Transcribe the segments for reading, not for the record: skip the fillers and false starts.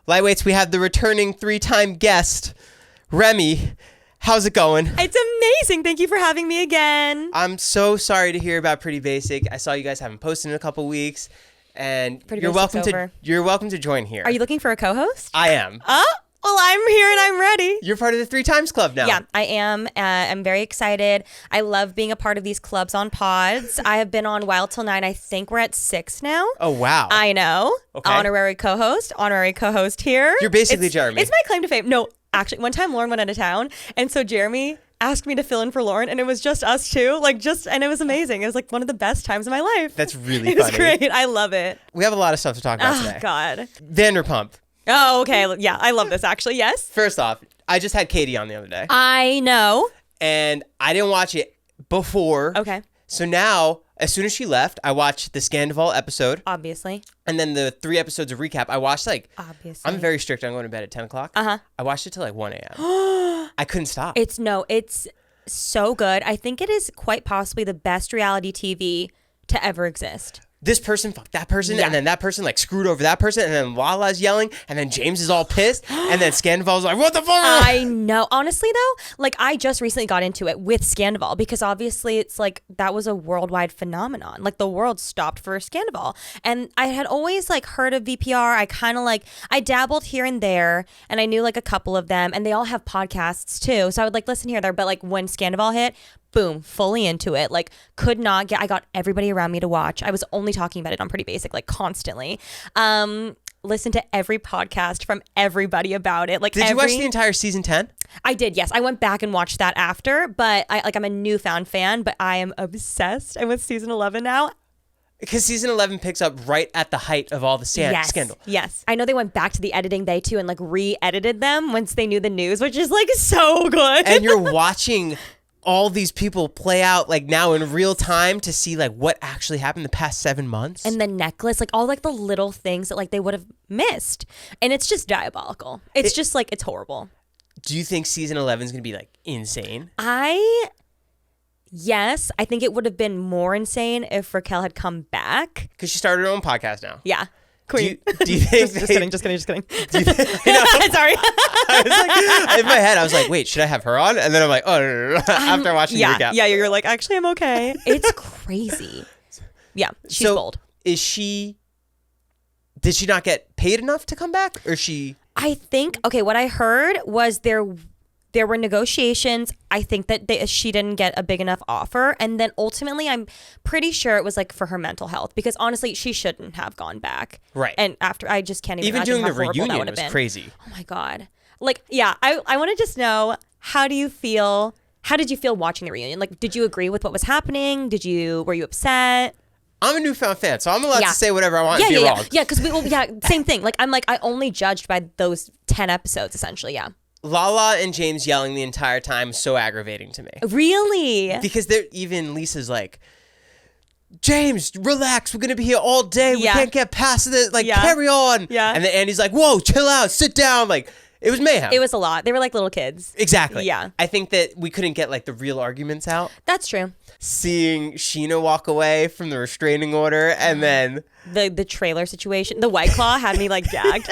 Lightweights, we have the returning 3-time guest, Remi. How's it going? It's amazing. Thank you for having me again. I'm so sorry to hear about Pretty Basic. I saw you guys haven't posted in a couple weeks, and you're welcome to join here. Are you looking for a co-host? I am. Well, I'm here and I'm ready. You're part of the 3 Times Club now. Yeah, I am. I'm very excited. I love being a part of these clubs on pods. I have been on Wild Till 9. I think we're at 6 now. Oh, wow. I know. Okay. Honorary co-host here. You're basically Jeremy. It's my claim to fame. No, actually, one time Lauren went out of town, and so Jeremy asked me to fill in for Lauren, and it was just us two, and it was amazing. It was like one of the best times of my life. That's really funny. It was great. I love it. We have a lot of stuff to talk about today. Oh, God. Vanderpump. Oh, okay. Yeah, I love this, actually. Yes. First off, I just had Katie on the other day. I know. And I didn't watch it before. Okay. So now, as soon as she left, I watched the Scandival episode. Obviously. And then the 3 episodes of recap. I watched Obviously. I'm very strict on going to bed at 10 o'clock. Uh-huh. I watched it till 1 a.m. I couldn't stop. It's so good. I think it is quite possibly the best reality TV to ever exist. This person fucked that person, Yeah. and then that person screwed over that person, and then Lala's yelling, and then James is all pissed, and then Scandival's like, what the fuck? I know. Honestly, though, I just recently got into it with Scandival because obviously it's that was a worldwide phenomenon. The world stopped for Scandival. And I had always heard of VPR. I kind of I dabbled here and there, and I knew a couple of them, and they all have podcasts too. So I would listen here and there. But when Scandival hit, boom, fully into it. I got everybody around me to watch. I was only talking about it on Pretty Basic, constantly. Listen to every podcast from everybody about it. Did you watch the entire season 10? I did, yes. I went back and watched that after, but I'm a newfound fan, but I am obsessed. I'm with season 11 now. Because season 11 picks up right at the height of all the scandal. Yes. I know they went back to the editing day too and re-edited them once they knew the news, which is so good. And you're watching all these people play out now in real time to see what actually happened the past 7 months. And the necklace, all the little things that they would have missed. And it's just diabolical. It's just it's horrible. Do you think season 11 is going to be insane? Yes, I think it would have been more insane if Raquel had come back. Because she started her own podcast now. Yeah. Queen. Do you think just kidding. Sorry. Sorry. I was in my head, I was like, wait, should I have her on? And then I'm like, oh, no. After watching the recap. Yeah, you're actually, I'm okay. It's crazy. Yeah, she's bold. Did she not get paid enough to come back? Or I think, okay, what I heard was there were negotiations. I think that she didn't get a big enough offer. And then ultimately, I'm pretty sure it was for her mental health. Because honestly, she shouldn't have gone back. Right. And after, I just can't even imagine doing how the horrible reunion that would have was been. crazy. Oh my God. I want to just know, how did you feel watching the reunion? Did you agree with what was happening? Were you upset? I'm a newfound fan, so I'm allowed to say whatever I want and be wrong. Yeah, because same thing. I only judged by those 10 episodes, essentially, yeah. Lala and James yelling the entire time is so aggravating to me. Really? Because even Lisa's like, James, relax. We're going to be here all day. We can't get past this. Carry on. Yeah. And then Andy's like, whoa, chill out. Sit down. It was mayhem. It was a lot. They were like little kids. Exactly. Yeah. I think that we couldn't get the real arguments out. That's true. Seeing Sheena walk away from the restraining order and then... The trailer situation. The White Claw had me gagged.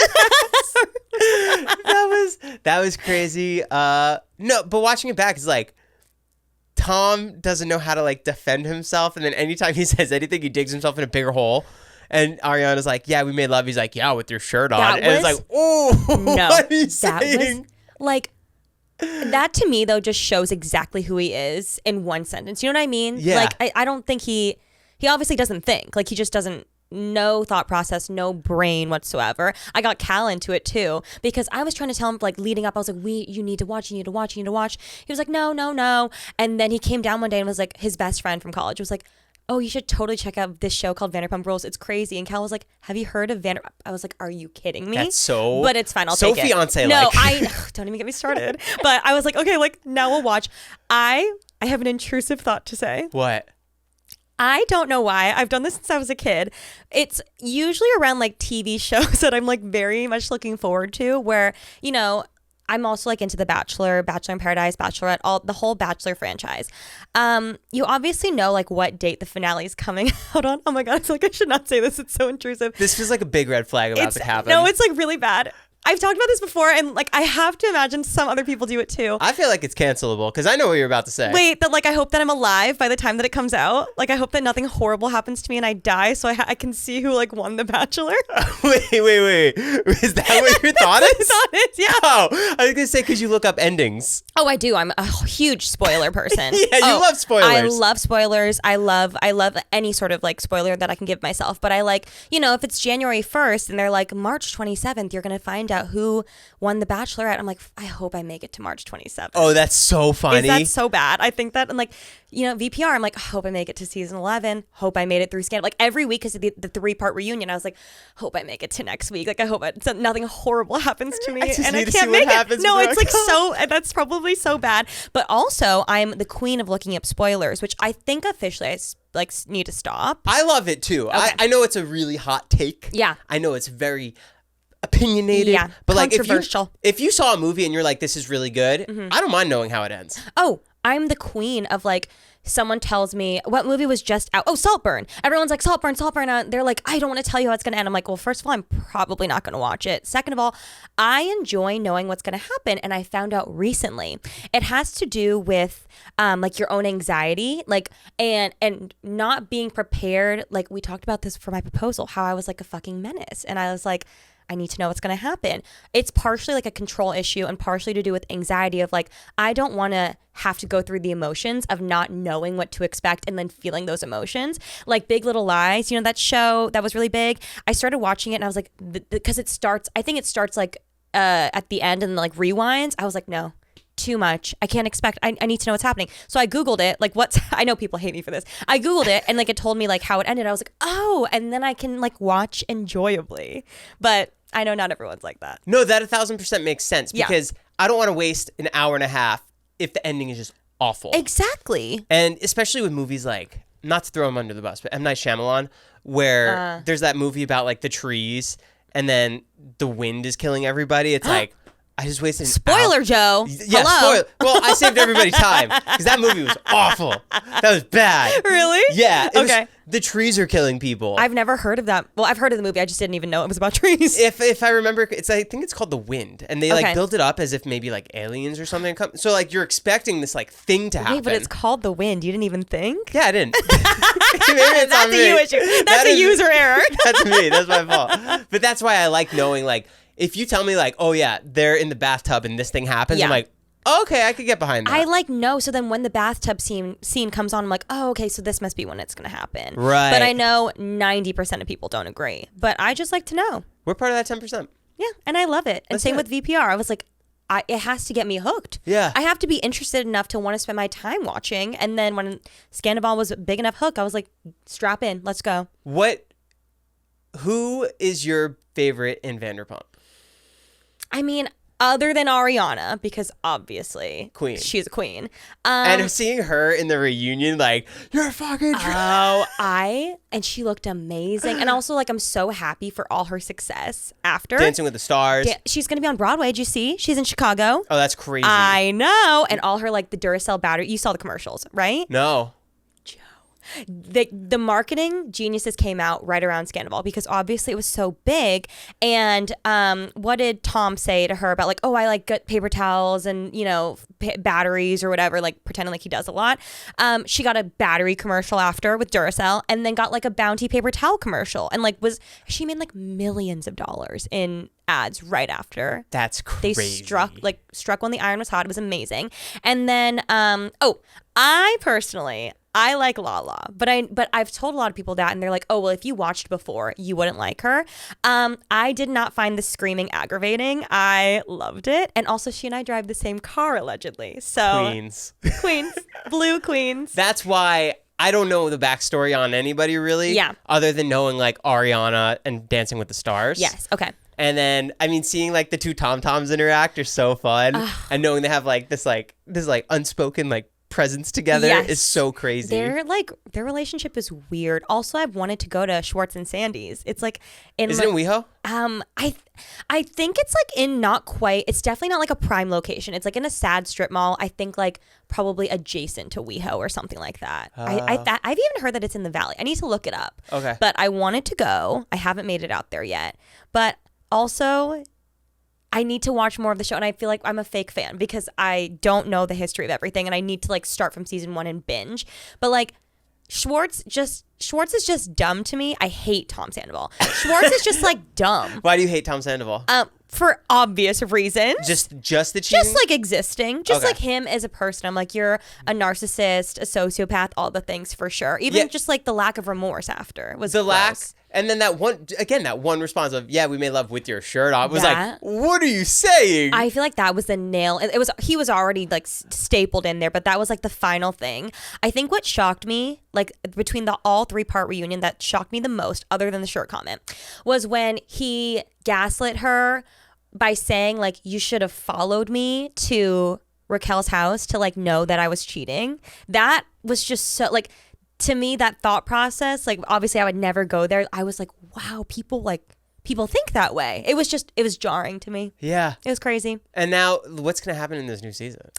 That was crazy. No, but watching it back is Tom doesn't know how to defend himself, and then anytime he says anything, he digs himself in a bigger hole. And Ariana's like, "Yeah, we made love." He's like, "Yeah, with your shirt on." And it's "Oh, no, what are you saying?" That to me though just shows exactly who he is in one sentence. You know what I mean? Yeah. I don't think he obviously doesn't think. He just doesn't. No thought process, no brain whatsoever. I got Cal into it too because I was trying to tell him leading up. I was like, you need to watch. He was like, no. And then he came down one day and was like, his best friend from college was like, oh, you should totally check out this show called Vanderpump Rules. It's crazy. And Cal was like, have you heard of Vanderpump? I was like, are you kidding me? That's so... But it's fine. I'll take it. Fiance-like. No, don't even get me started. But I was like, okay, now we'll watch. I have an intrusive thought to say. What? I don't know why. I've done this since I was a kid. It's usually around TV shows that I'm very much looking forward to where, I'm also into The Bachelor, Bachelor in Paradise, Bachelorette, the whole Bachelor franchise. You obviously know what date the finale is coming out on. Oh my God, I feel I should not say this. It's so intrusive. This feels like a big red flag about to happen. No, it's really bad. I've talked about this before, and like I have to imagine some other people do it too. I feel like it's cancelable because I know what you're about to say. Wait, that like I hope that I'm alive by the time that it comes out. Like I hope that nothing horrible happens to me and I die, so I can see who like won The Bachelor. wait. Is that what your thought is? Thought is, yeah. Oh, I was gonna say because you look up endings. Oh, I do. I'm a huge spoiler person. Yeah, you love spoilers. I love spoilers. I love any sort of like spoiler that I can give myself. But I like, if it's January 1st and they're like March 27th, you're gonna find out who won The Bachelorette. I'm like, I hope I make it to March 27th. Oh, that's so funny. Is that so bad? I think that, and like, VPR, I'm like, I hope I make it to season 11. Hope I made it through Scandal. Like every week is the 3-part reunion. I was like, hope I make it to next week. Like I hope so nothing horrible happens to me and I can't make it. No, it's like so, that's probably so bad. But also I'm the queen of looking up spoilers, which I think officially I like need to stop. I love it too. Okay. I know it's a really hot take. Yeah. I know it's very opinionated. Yeah. But like controversial. if you saw a movie and you're like, this is really good, I don't mind knowing how it ends. Oh, I'm the queen of like, someone tells me what movie was just out. Oh, Saltburn. Everyone's like, Saltburn. They're like, I don't want to tell you how it's going to end. I'm like, well, first of all, I'm probably not going to watch it. Second of all, I enjoy knowing what's going to happen. And I found out recently it has to do with like your own anxiety, like, and not being prepared. Like we talked about this for my proposal, how I was like a fucking menace. And I was like, I need to know what's going to happen. It's partially like a control issue and partially to do with anxiety of like, I don't want to have to go through the emotions of not knowing what to expect and then feeling those emotions. Like Big Little Lies, that show that was really big. I started watching it and I was like, because I think it starts like at the end and like rewinds. I was like, no. Too much. I can't expect. I need to know what's happening. So I Googled it. Like I know people hate me for this. I Googled it and like it told me like how it ended. I was like, oh, and then I can like watch enjoyably. But I know not everyone's like that. No, that 1,000% makes sense because I don't want to waste an hour and a half if the ending is just awful. Exactly. And especially with movies like, not to throw him under the bus, but M. Night Shyamalan, where there's that movie about like the trees and then the wind is killing everybody. It's like, I just wasted an Spoiler, hour. Joe. Yeah, hello. Spoiler. Well, I saved everybody time because that movie was awful. That was bad. Really? Yeah. Okay. The trees are killing people. I've never heard of that. Well, I've heard of the movie. I just didn't even know it was about trees. If I remember, I think it's called The Wind, and they like built it up as if maybe like aliens or something come. So like you're expecting this like thing to happen. Wait, but it's called The Wind. You didn't even think? Yeah, I didn't. Maybe it's That's a you issue. That's a user error. That's me. That's my fault. But that's why I like knowing like. If you tell me like, oh yeah, they're in the bathtub and this thing happens, I'm like, oh, okay, I could get behind that. I like know. So then when the bathtub scene comes on, I'm like, oh, okay, so this must be when it's going to happen. Right. But I know 90% of people don't agree. But I just like to know. We're part of that 10%. Yeah, and I love it. And same with VPR. I was like, it has to get me hooked. Yeah. I have to be interested enough to want to spend my time watching. And then when Scandival was a big enough hook, I was like, strap in, let's go. Who is your favorite in Vanderpump? I mean, other than Ariana, because obviously queen. She's a queen. And seeing her in the reunion, like, you're fucking and she looked amazing. And also, like, I'm so happy for all her success after. Dancing with the Stars. She's going to be on Broadway. Did you see? She's in Chicago. Oh, that's crazy. I know. And all her, like, the Duracell battery. You saw the commercials, right? No. The marketing geniuses came out right around Scandival because obviously it was so big. And what did Tom say to her about like, oh, I like good paper towels and, batteries or whatever, like pretending like he does a lot. She got a battery commercial after with Duracell and then got like a Bounty paper towel commercial and like she made like millions of dollars in ads right after. That's crazy. They struck when the iron was hot. It was amazing. And then, I like Lala, but I've told a lot of people that, and they're like, oh, well, if you watched before, you wouldn't like her. I did not find the screaming aggravating. I loved it. And also, she and I drive the same car, allegedly. So Queens. Blue Queens. That's why I don't know the backstory on anybody, really. Yeah. Other than knowing, like, Ariana and Dancing with the Stars. Yes. Okay. And then, I mean, seeing, like, the two Tom-Toms interact are so fun. And knowing they have, like, this unspoken, like, presence together is so crazy. Their relationship is weird. Also, I've wanted to go to Schwartz and Sandy's. It's like is it in WeHo? I think it's like in not quite. It's definitely not like a prime location. It's like in a sad strip mall. I think like probably adjacent to WeHo or something like that. I've even heard that it's in the Valley. I need to look it up. Okay. But I wanted to go. I haven't made it out there yet. But also, I need to watch more of the show, and I feel like I'm a fake fan because I don't know the history of everything, and I need to like start from season 1 and binge. But like Schwartz is just dumb to me. I hate Tom Sandoval. Schwartz is just like dumb. Why do you hate Tom Sandoval? For obvious reasons. Just the cheating? Just like existing. Just like him as a person. I'm like, you're a narcissist, a sociopath, all the things for sure. Even just like the lack of remorse after was the gross. lack. And then that one response of, yeah, we made love with your shirt off was like, what are you saying? I feel like that was the nail. He was already like stapled in there, but that was like the final thing. I think what shocked me, like between the all 3-part reunion, that shocked me the most, other than the shirt comment, was when he gaslit her by saying like, you should have followed me to Raquel's house to like know that I was cheating. That was just so like, to me, that thought process, like obviously I would never go there. I was like, wow, people think that way. It was jarring to me. Yeah. It was crazy. And now what's going to happen in this new season?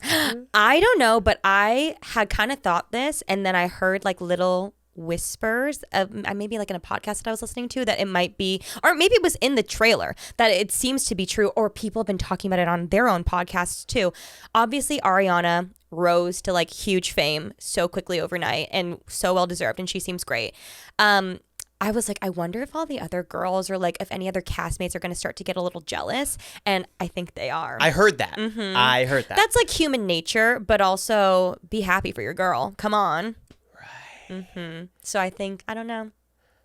I don't know, but I had kind of thought this, and then I heard like little whispers of maybe like in a podcast that I was listening to that it might be, or maybe it was in the trailer, that it seems to be true, or people have been talking about it on their own podcasts too. Obviously Ariana rose to like huge fame so quickly overnight, and so well deserved, and she seems great. I was like, I wonder if all the other girls, or like if any other castmates are going to start to get a little jealous, and I think they are. I heard that. I heard that. That's like human nature, but also be happy for your girl. Come on. So I think, I don't know,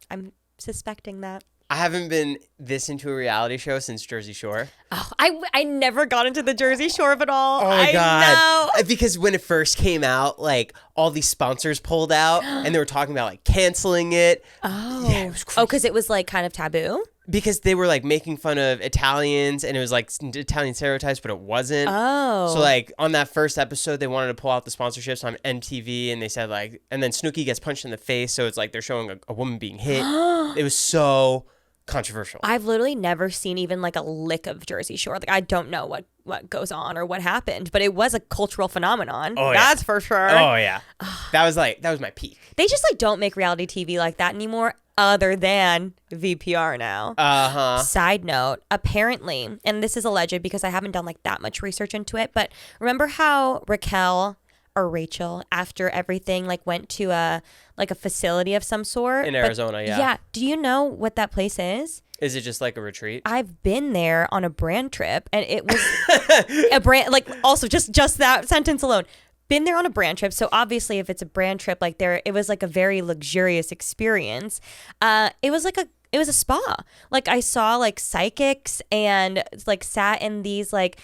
I'm suspecting that. I haven't been this into a reality show since Jersey Shore. Oh, I never got into the Jersey Shore of it all. Oh my God. Know. Because when it first came out, like all these sponsors pulled out and they were talking about like canceling it. Oh. Yeah, it was crazy. Because it was like kind of taboo? Because they were like making fun of Italians, and it was like Italian stereotypes, but it wasn't. Oh. So like on that first episode, they wanted to pull out the sponsorships on MTV, and they said like, and then Snooki gets punched in the face, so it's like they're showing a woman being hit. It was so controversial. I've literally never seen even like a lick of Jersey Shore. Like I don't know what goes on or what happened, but it was a cultural phenomenon. Oh, That's for sure. Oh yeah. That was my peak. They just like don't make reality TV like that anymore, other than VPR now. Side note, apparently, and this is alleged because I haven't done like that much research into it, but remember how Raquel or Rachel, after everything, like went to a facility of some sort In Arizona, yeah. Yeah. Do you know what that place is? Is it just like a retreat? I've been there on a brand trip, and it was a brand, like also just that sentence alone. Been there on a brand trip. So obviously if it's a brand trip, like it was like a very luxurious experience. It was a spa. Like I saw like psychics and like sat in these like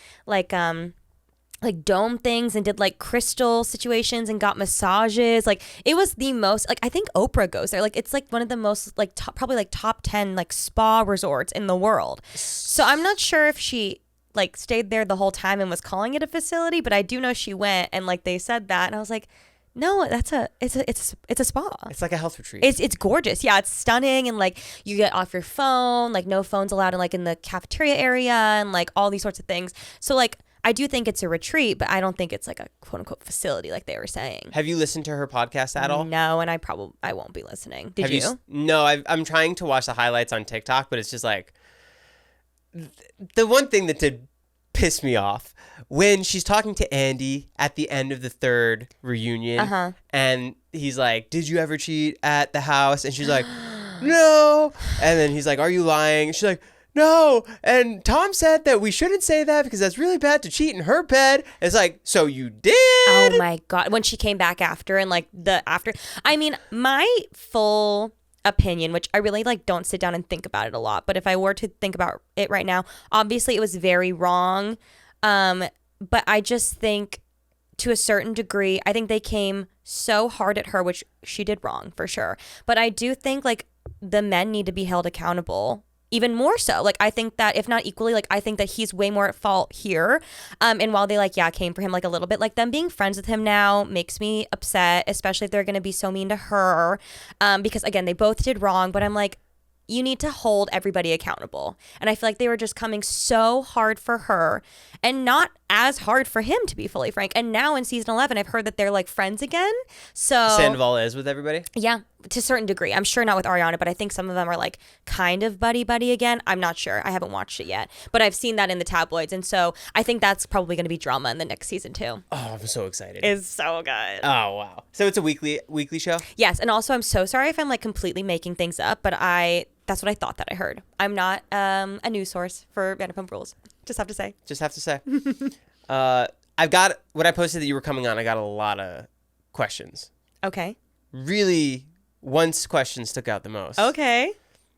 dome things and did like crystal situations and got massages. Like it was the most, like I think Oprah goes there. Like it's like one of the most like probably like top 10 like spa resorts in the world. So I'm not sure if she like stayed there the whole time and was calling it a facility, but I do know she went, and like they said that, and I was like, no, it's a spa. It's like a health retreat. It's gorgeous. Yeah, it's stunning, and like you get off your phone, like no phones allowed in like in the cafeteria area, and like all these sorts of things. So like I do think it's a retreat, but I don't think it's like a quote unquote facility like they were saying. Have you listened to her podcast at all? No, and I won't be listening. Did you? No, I'm trying to watch the highlights on TikTok, but it's just like the one thing that did piss me off when she's talking to Andy at the end of the third reunion, and he's like, "Did you ever cheat at the house?" And she's like, "No." And then he's like, "Are you lying?" And she's like, "No." And Tom said that we shouldn't say that because that's really bad to cheat in her bed. It's like, so you did? Oh my God. When she came back after, and like I mean, my full opinion, which I really like don't sit down and think about it a lot, but if I were to think about it right now, obviously it was very wrong. But I just think to a certain degree, I think they came so hard at her, which she did wrong for sure. But I do think like the men need to be held accountable even more so. Like I think that if not equally, like I think that he's way more at fault here. And while they came for him like a little bit, like them being friends with him now makes me upset, especially if they're going to be so mean to her. Because again, they both did wrong, but I'm like, you need to hold everybody accountable. And I feel like they were just coming so hard for her, and not as hard for him, to be fully frank. And now in season 11, I've heard that they're like friends again. So Sandoval is with everybody? Yeah, to a certain degree. I'm sure not with Ariana, but I think some of them are like kind of buddy again. I'm not sure. I haven't watched it yet, but I've seen that in the tabloids. And so I think that's probably going to be drama in the next season too. Oh, I'm so excited. It's so good. Oh, wow. So it's a weekly show? Yes. And also I'm so sorry if I'm like completely making things up, but that's what I thought that I heard. I'm not a news source for Vanderpump Rules. Just have to say. I've got, when I posted that you were coming on, I got a lot of questions. Okay. Really, one question stuck out the most. Okay.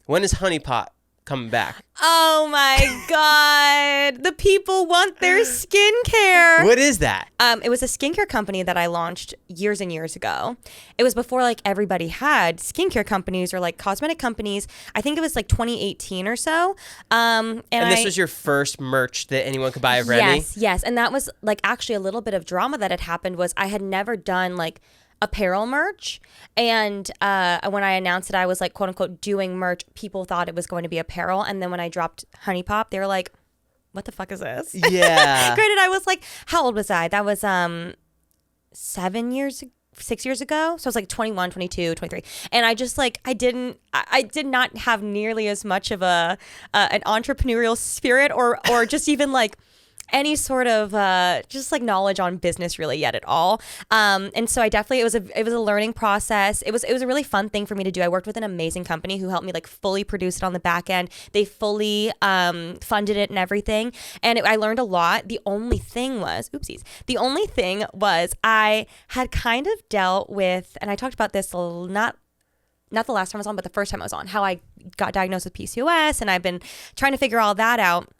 When is Honey Pot coming back? Oh my God. The people want their skincare. What is that? It was a skincare company that I launched years and years ago. It was before like everybody had skincare companies or like cosmetic companies. I think it was like 2018 or so. And this was your first merch that anyone could buy of Remi? Yes. And that was like actually a little bit of drama that had happened was I had never done like apparel merch, and when I announced it, I was like quote unquote doing merch. People thought it was going to be apparel, and then when I dropped Honey Pop, they were like, "What the fuck is this?" Yeah. Granted, I was like, how old was I? That was 6 years ago. So I was like 21, 22, 23. And I just like, I did not have nearly as much of an entrepreneurial spirit or just even like any sort of just like knowledge on business really yet at all. And so I definitely, it was a learning process. It was a really fun thing for me to do. I worked with an amazing company who helped me like fully produce it on the back end. They fully funded it and everything. And I learned a lot. The only thing was I had kind of dealt with, and I talked about this not the last time I was on, but the first time I was on, how I got diagnosed with PCOS, and I've been trying to figure all that out.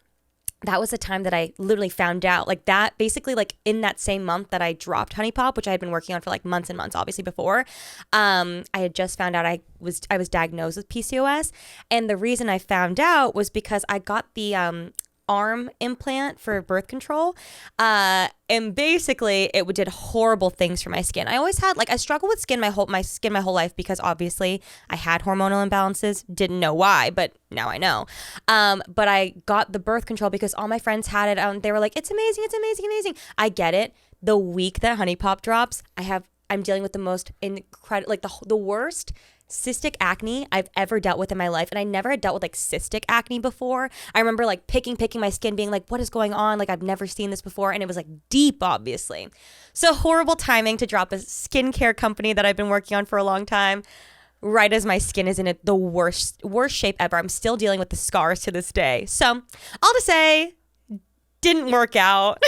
That was the time that I literally found out, like that basically like in that same month that I dropped Honey Pop, which I had been working on for like months and months, obviously before, I had just found out I was diagnosed with PCOS. And the reason I found out was because I got the arm implant for birth control, and basically it did horrible things for my skin. I always had like I struggled with my whole life because obviously I had hormonal imbalances, didn't know why, but now I know. But I got the birth control because all my friends had it. They were like, it's amazing. I get it. The week that Honey Pop drops, I'm dealing with the most incredible, like the worst cystic acne I've ever dealt with in my life. And I never had dealt with like cystic acne before. I remember like picking my skin, being like, what is going on? Like I've never seen this before. And it was like deep, obviously. So horrible timing to drop a skincare company that I've been working on for a long time right as my skin is in the worst shape ever. I'm still dealing with the scars to this day. So all to say, didn't work out.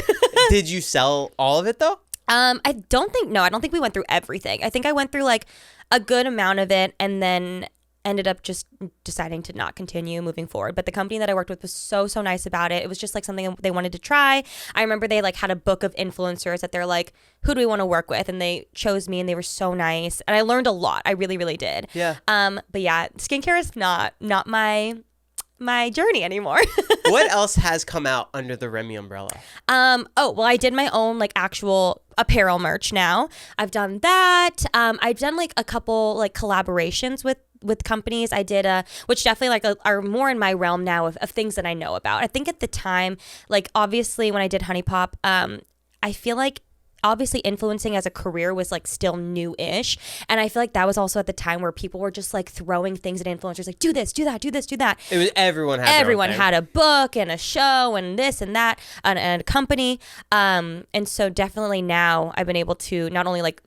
Did you sell all of it though? I don't think we went through everything. I think I went through like a good amount of it and then ended up just deciding to not continue moving forward. But the company that I worked with was so nice about it. It was just like something they wanted to try. I remember they like had a book of influencers that they're like, who do we want to work with? And they chose me and they were so nice. And I learned a lot. I really, really did. Yeah. But yeah, skincare is not my journey anymore. What else has come out under the Remi umbrella? Well, I did my own like actual apparel merch now. I've done that. I've done like a couple like collaborations with companies. I did which definitely like are more in my realm now of things that I know about. I think at the time, like obviously when I did Honey Pop, I feel like obviously influencing as a career was like still new-ish. And I feel like that was also at the time where people were just like throwing things at influencers like, do this, do that, do this, do that. It was everyone had a book and a show and this and that and a company. And so definitely now I've been able to not only like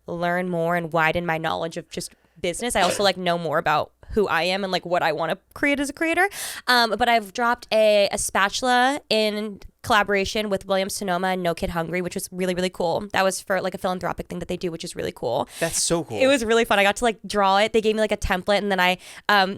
learn more and widen my knowledge of just business, I also like know more about who I am and like what I want to create as a creator. But I've dropped a spatula in collaboration with Williams Sonoma and No Kid Hungry, which was really, really cool. That was for like a philanthropic thing that they do, which is really cool. That's so cool. It was really fun. I got to like draw it. They gave me like a template and then I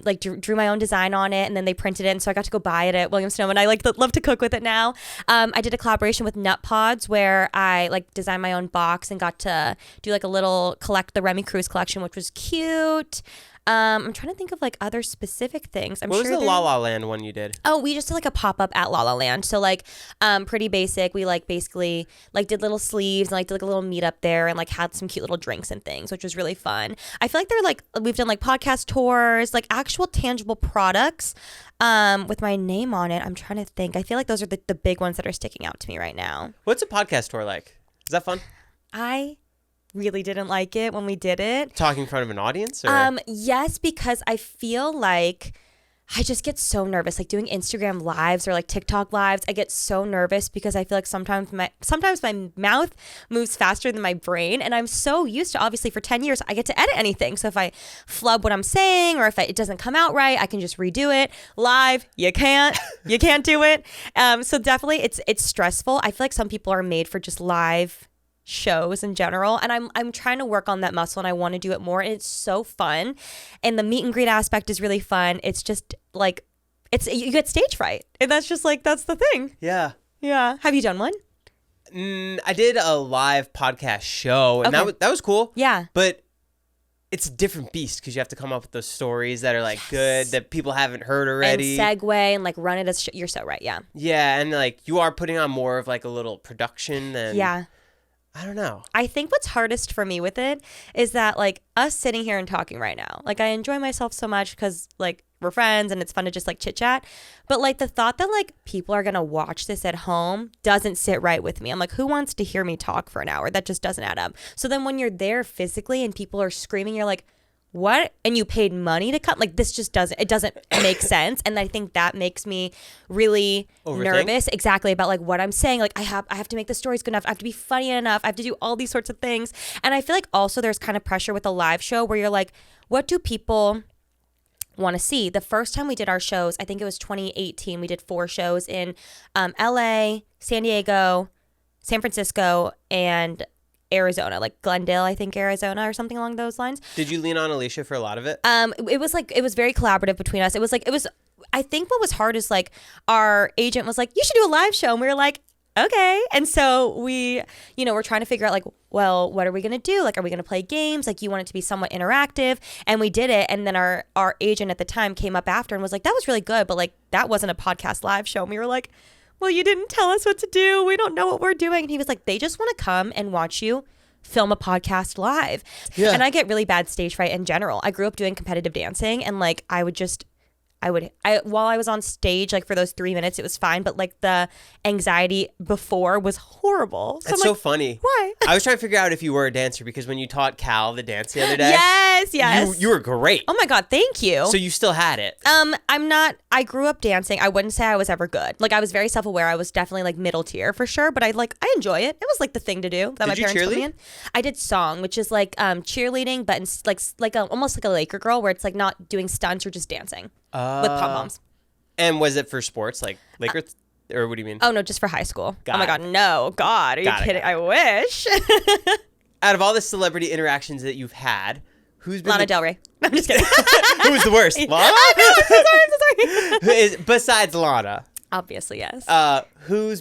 like drew my own design on it and then they printed it. And so I got to go buy it at Williams Sonoma and I like love to cook with it now. I did a collaboration with Nut Pods where I like designed my own box and got to do like a little collect the Remi Cruise collection, which was cute. I'm trying to think of like other specific things. What was the La La Land one you did? Oh, we just did like a pop-up at La La Land. So like pretty basic. We like basically like did little sleeves and like did like a little meetup there and like had some cute little drinks and things, which was really fun. I feel like they're like, we've done like podcast tours, like actual tangible products with my name on it. I'm trying to think. I feel like those are the big ones that are sticking out to me right now. What's a podcast tour like? Is that fun? I really didn't like it when we did it. Talking in front of an audience? Or? Yes, because I feel like I just get so nervous, like doing Instagram lives or like TikTok lives. I get so nervous because I feel like sometimes my mouth moves faster than my brain, and I'm so used to, obviously for 10 years I get to edit anything. So if I flub what I'm saying or if it doesn't come out right, I can just redo it. Live, you can't do it. So definitely it's stressful. I feel like some people are made for just live shows in general, and I'm trying to work on that muscle, and I want to do it more, and it's so fun, and the meet and greet aspect is really fun. It's just like you get stage fright, and that's just like, that's the thing. Yeah Have you done one? I did a live podcast show, and that was cool. Yeah, but it's a different beast because you have to come up with those stories that are like good, that people haven't heard already, and segue and like run it as you're so right. Yeah, and like you are putting on more of like a little production than I don't know. I think what's hardest for me with it is that like us sitting here and talking right now, like I enjoy myself so much because like we're friends and it's fun to just like chit chat. But like the thought that like people are going to watch this at home doesn't sit right with me. I'm like, who wants to hear me talk for an hour? That just doesn't add up. So then when you're there physically and people are screaming, you're like, what? And you paid money to come? Like this just doesn't make sense. And I think that makes me really nervous. Exactly, about like what I'm saying. Like I have to make the stories good enough. I have to be funny enough. I have to do all these sorts of things. And I feel like also there's kind of pressure with a live show where you're like, what do people want to see? The first time we did our shows, I think it was 2018. We did 4 shows in LA, San Diego, San Francisco, and Arizona, like Glendale, I think Arizona or something along those lines. Did you lean on Alisha for a lot of it? It was very collaborative between us. I think what was hard is like our agent was like, you should do a live show. And we were like, okay. And so we're trying to figure out like, well, what are we going to do? Like, are we going to play games? Like you want it to be somewhat interactive. And we did it. And then our agent at the time came up after and was like, that was really good. But like, that wasn't a podcast live show. And we were like, well, you didn't tell us what to do. We don't know what we're doing. And he was like, they just want to come and watch you film a podcast live. Yeah. And I get really bad stage fright in general. I grew up doing competitive dancing, and like while I was on stage, like for those 3 minutes, it was fine. But like the anxiety before was horrible. So That's so funny. Why? I was trying to figure out if you were a dancer because when you taught Cal the dance the other day, yes, you were great. Oh my God, thank you. So you still had it. I'm not. I grew up dancing. I wouldn't say I was ever good. Like I was very self-aware. I was definitely like middle tier for sure. But I enjoy it. It was like the thing to do that my parents put me in. I did song, which is like cheerleading, but almost like a Laker girl, where it's like not doing stunts or just dancing. With pom-poms. And was it for sports, like Lakers, or what do you mean? Oh, no, just for high school. Oh, my God, no. God, are you kidding? I wish. Out of all the celebrity interactions that you've had, who's been Lana Del Rey. I'm just kidding. Who's the worst? Lana? I'm so sorry. Besides Lana. Obviously, yes. Who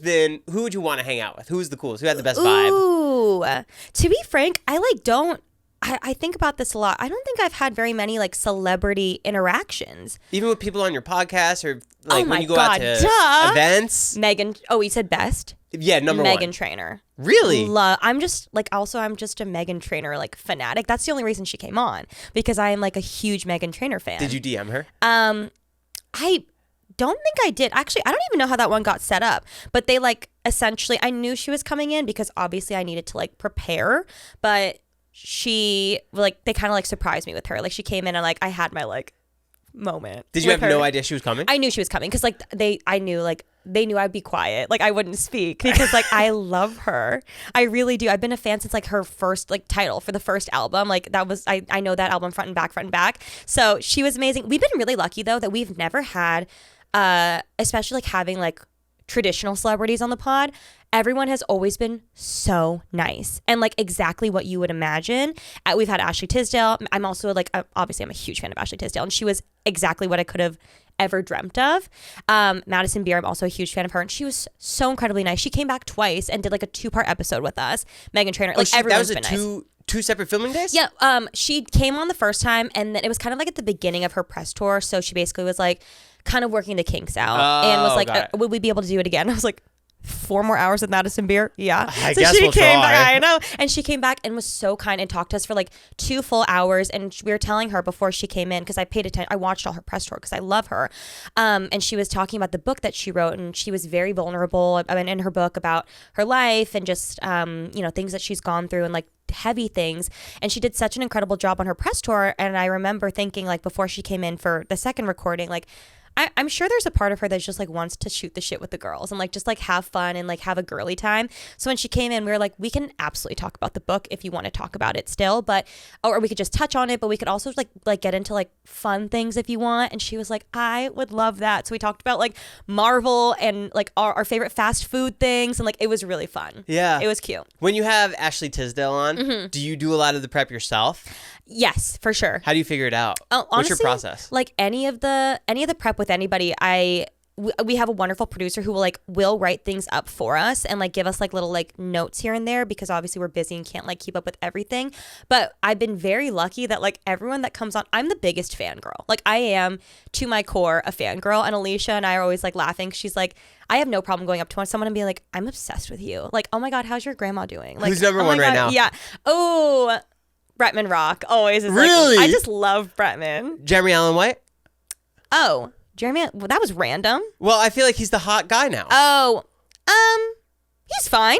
would you want to hang out with? Who's the coolest? Who had the best vibe? Ooh. To be frank, I think about this a lot. I don't think I've had very many like celebrity interactions. Even with people on your podcast or like when you go out to events? Megan. Oh, we said best? Yeah, number one. Megan Trainor. Really? I'm just a Megan Trainor like fanatic. That's the only reason she came on, because I am like a huge Megan Trainor fan. Did you DM her? I don't think I did. Actually, I don't even know how that one got set up. But they like essentially, I knew she was coming in because obviously I needed to like prepare, but she like they kind of like surprised me with her. Like she came in and like I had my like moment. Did you have no idea she was coming? I knew she was coming because like they knew I'd be quiet. Like I wouldn't speak because like I love her. I really do. I've been a fan since like her first like title for the first album. Like that was I know that album front and back. So she was amazing. We've been really lucky though that we've never had especially like having like traditional celebrities on the pod. Everyone has always been so nice and like exactly what you would imagine. We've had Ashley Tisdale. I'm also like, obviously I'm a huge fan of Ashley Tisdale, and she was exactly what I could have ever dreamt of. Madison Beer, I'm also a huge fan of her, and she was so incredibly nice. She came back twice and did like a 2-part episode with us. Megan Trainor, like everyone's been nice. 2 separate filming days? Yeah, she came on the first time, and then it was kind of like at the beginning of her press tour. So she basically was like kind of working the kinks out and was like, would we be able to do it again? I was like, 4 more hours with Madison Beer? Yeah. I guess she came try. back. I know. And she came back and was so kind and talked to us for like 2 full hours. And we were telling her before she came in, because I paid attention, I watched all her press tour because I love her. And she was talking about the book that she wrote, and she was very vulnerable in her book about her life and just, things that she's gone through and like heavy things. And she did such an incredible job on her press tour. And I remember thinking, like, before she came in for the second recording, like, I'm sure there's a part of her that just like wants to shoot the shit with the girls and like just like have fun and like have a girly time. So when she came in, we were like, we can absolutely talk about the book if you want to talk about it still, but or we could just touch on it, but we could also like get into like fun things if you want. And she was like, I would love that. So we talked about like Marvel and like our favorite fast food things, and like it was really fun. Yeah, it was cute. When you have Ashley Tisdale on, do you do a lot of the prep yourself? Yes, for sure. How do you figure it out? Honestly, what's your process? Like any of the prep with anybody, we have a wonderful producer who will write things up for us and like give us like little like notes here and there, because obviously we're busy and can't like keep up with everything. But I've been very lucky that like everyone that comes on, I'm the biggest fangirl. Like I am to my core a fangirl, and Alisha and I are always like laughing. She's like, I have no problem going up to someone and being like, I'm obsessed with you. Like, oh my God, how's your grandma doing? Like, who's number one right now? Yeah. Oh, Bretman Rock always is really? Like, I just love Bretman. Jeremy Allen White? Oh, Jeremy, well, that was random. Well, I feel like he's the hot guy now. Oh, he's fine.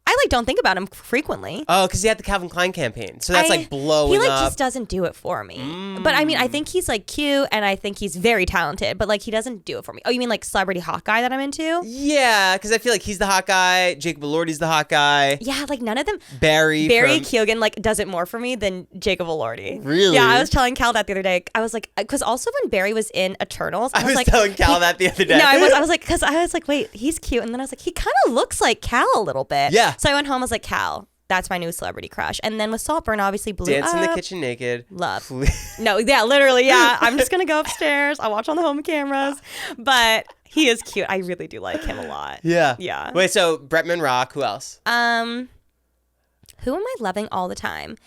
I like don't think about him frequently. Oh, because he had the Calvin Klein campaign, so that's like blowing up. He like just doesn't do it for me. But I mean, I think he's like cute, and I think he's very talented. But like, he doesn't do it for me. Oh, you mean like celebrity hot guy that I'm into? Yeah, because I feel like he's the hot guy. Jacob Elordi's the hot guy. Yeah, like none of them. Barry Keoghan like does it more for me than Jacob Elordi. Really? Yeah, I was telling Cal that the other day. I was like, because also when Barry was in Eternals, I was like, telling Cal that the other day. No, I was like, because I was like, wait, he's cute, and then I was like, he kind of looks like Cal a little bit. Yeah. So I went home, I was like, Cal, that's my new celebrity crush. And then with Saltburn, obviously blew Dance up. in the kitchen naked. Love. No, yeah, literally, yeah. I'm just gonna go upstairs. I'll watch on the home cameras. But he is cute. I really do like him a lot. Yeah. Yeah. Wait, so Bretman Rock, who else? Who am I loving all the time?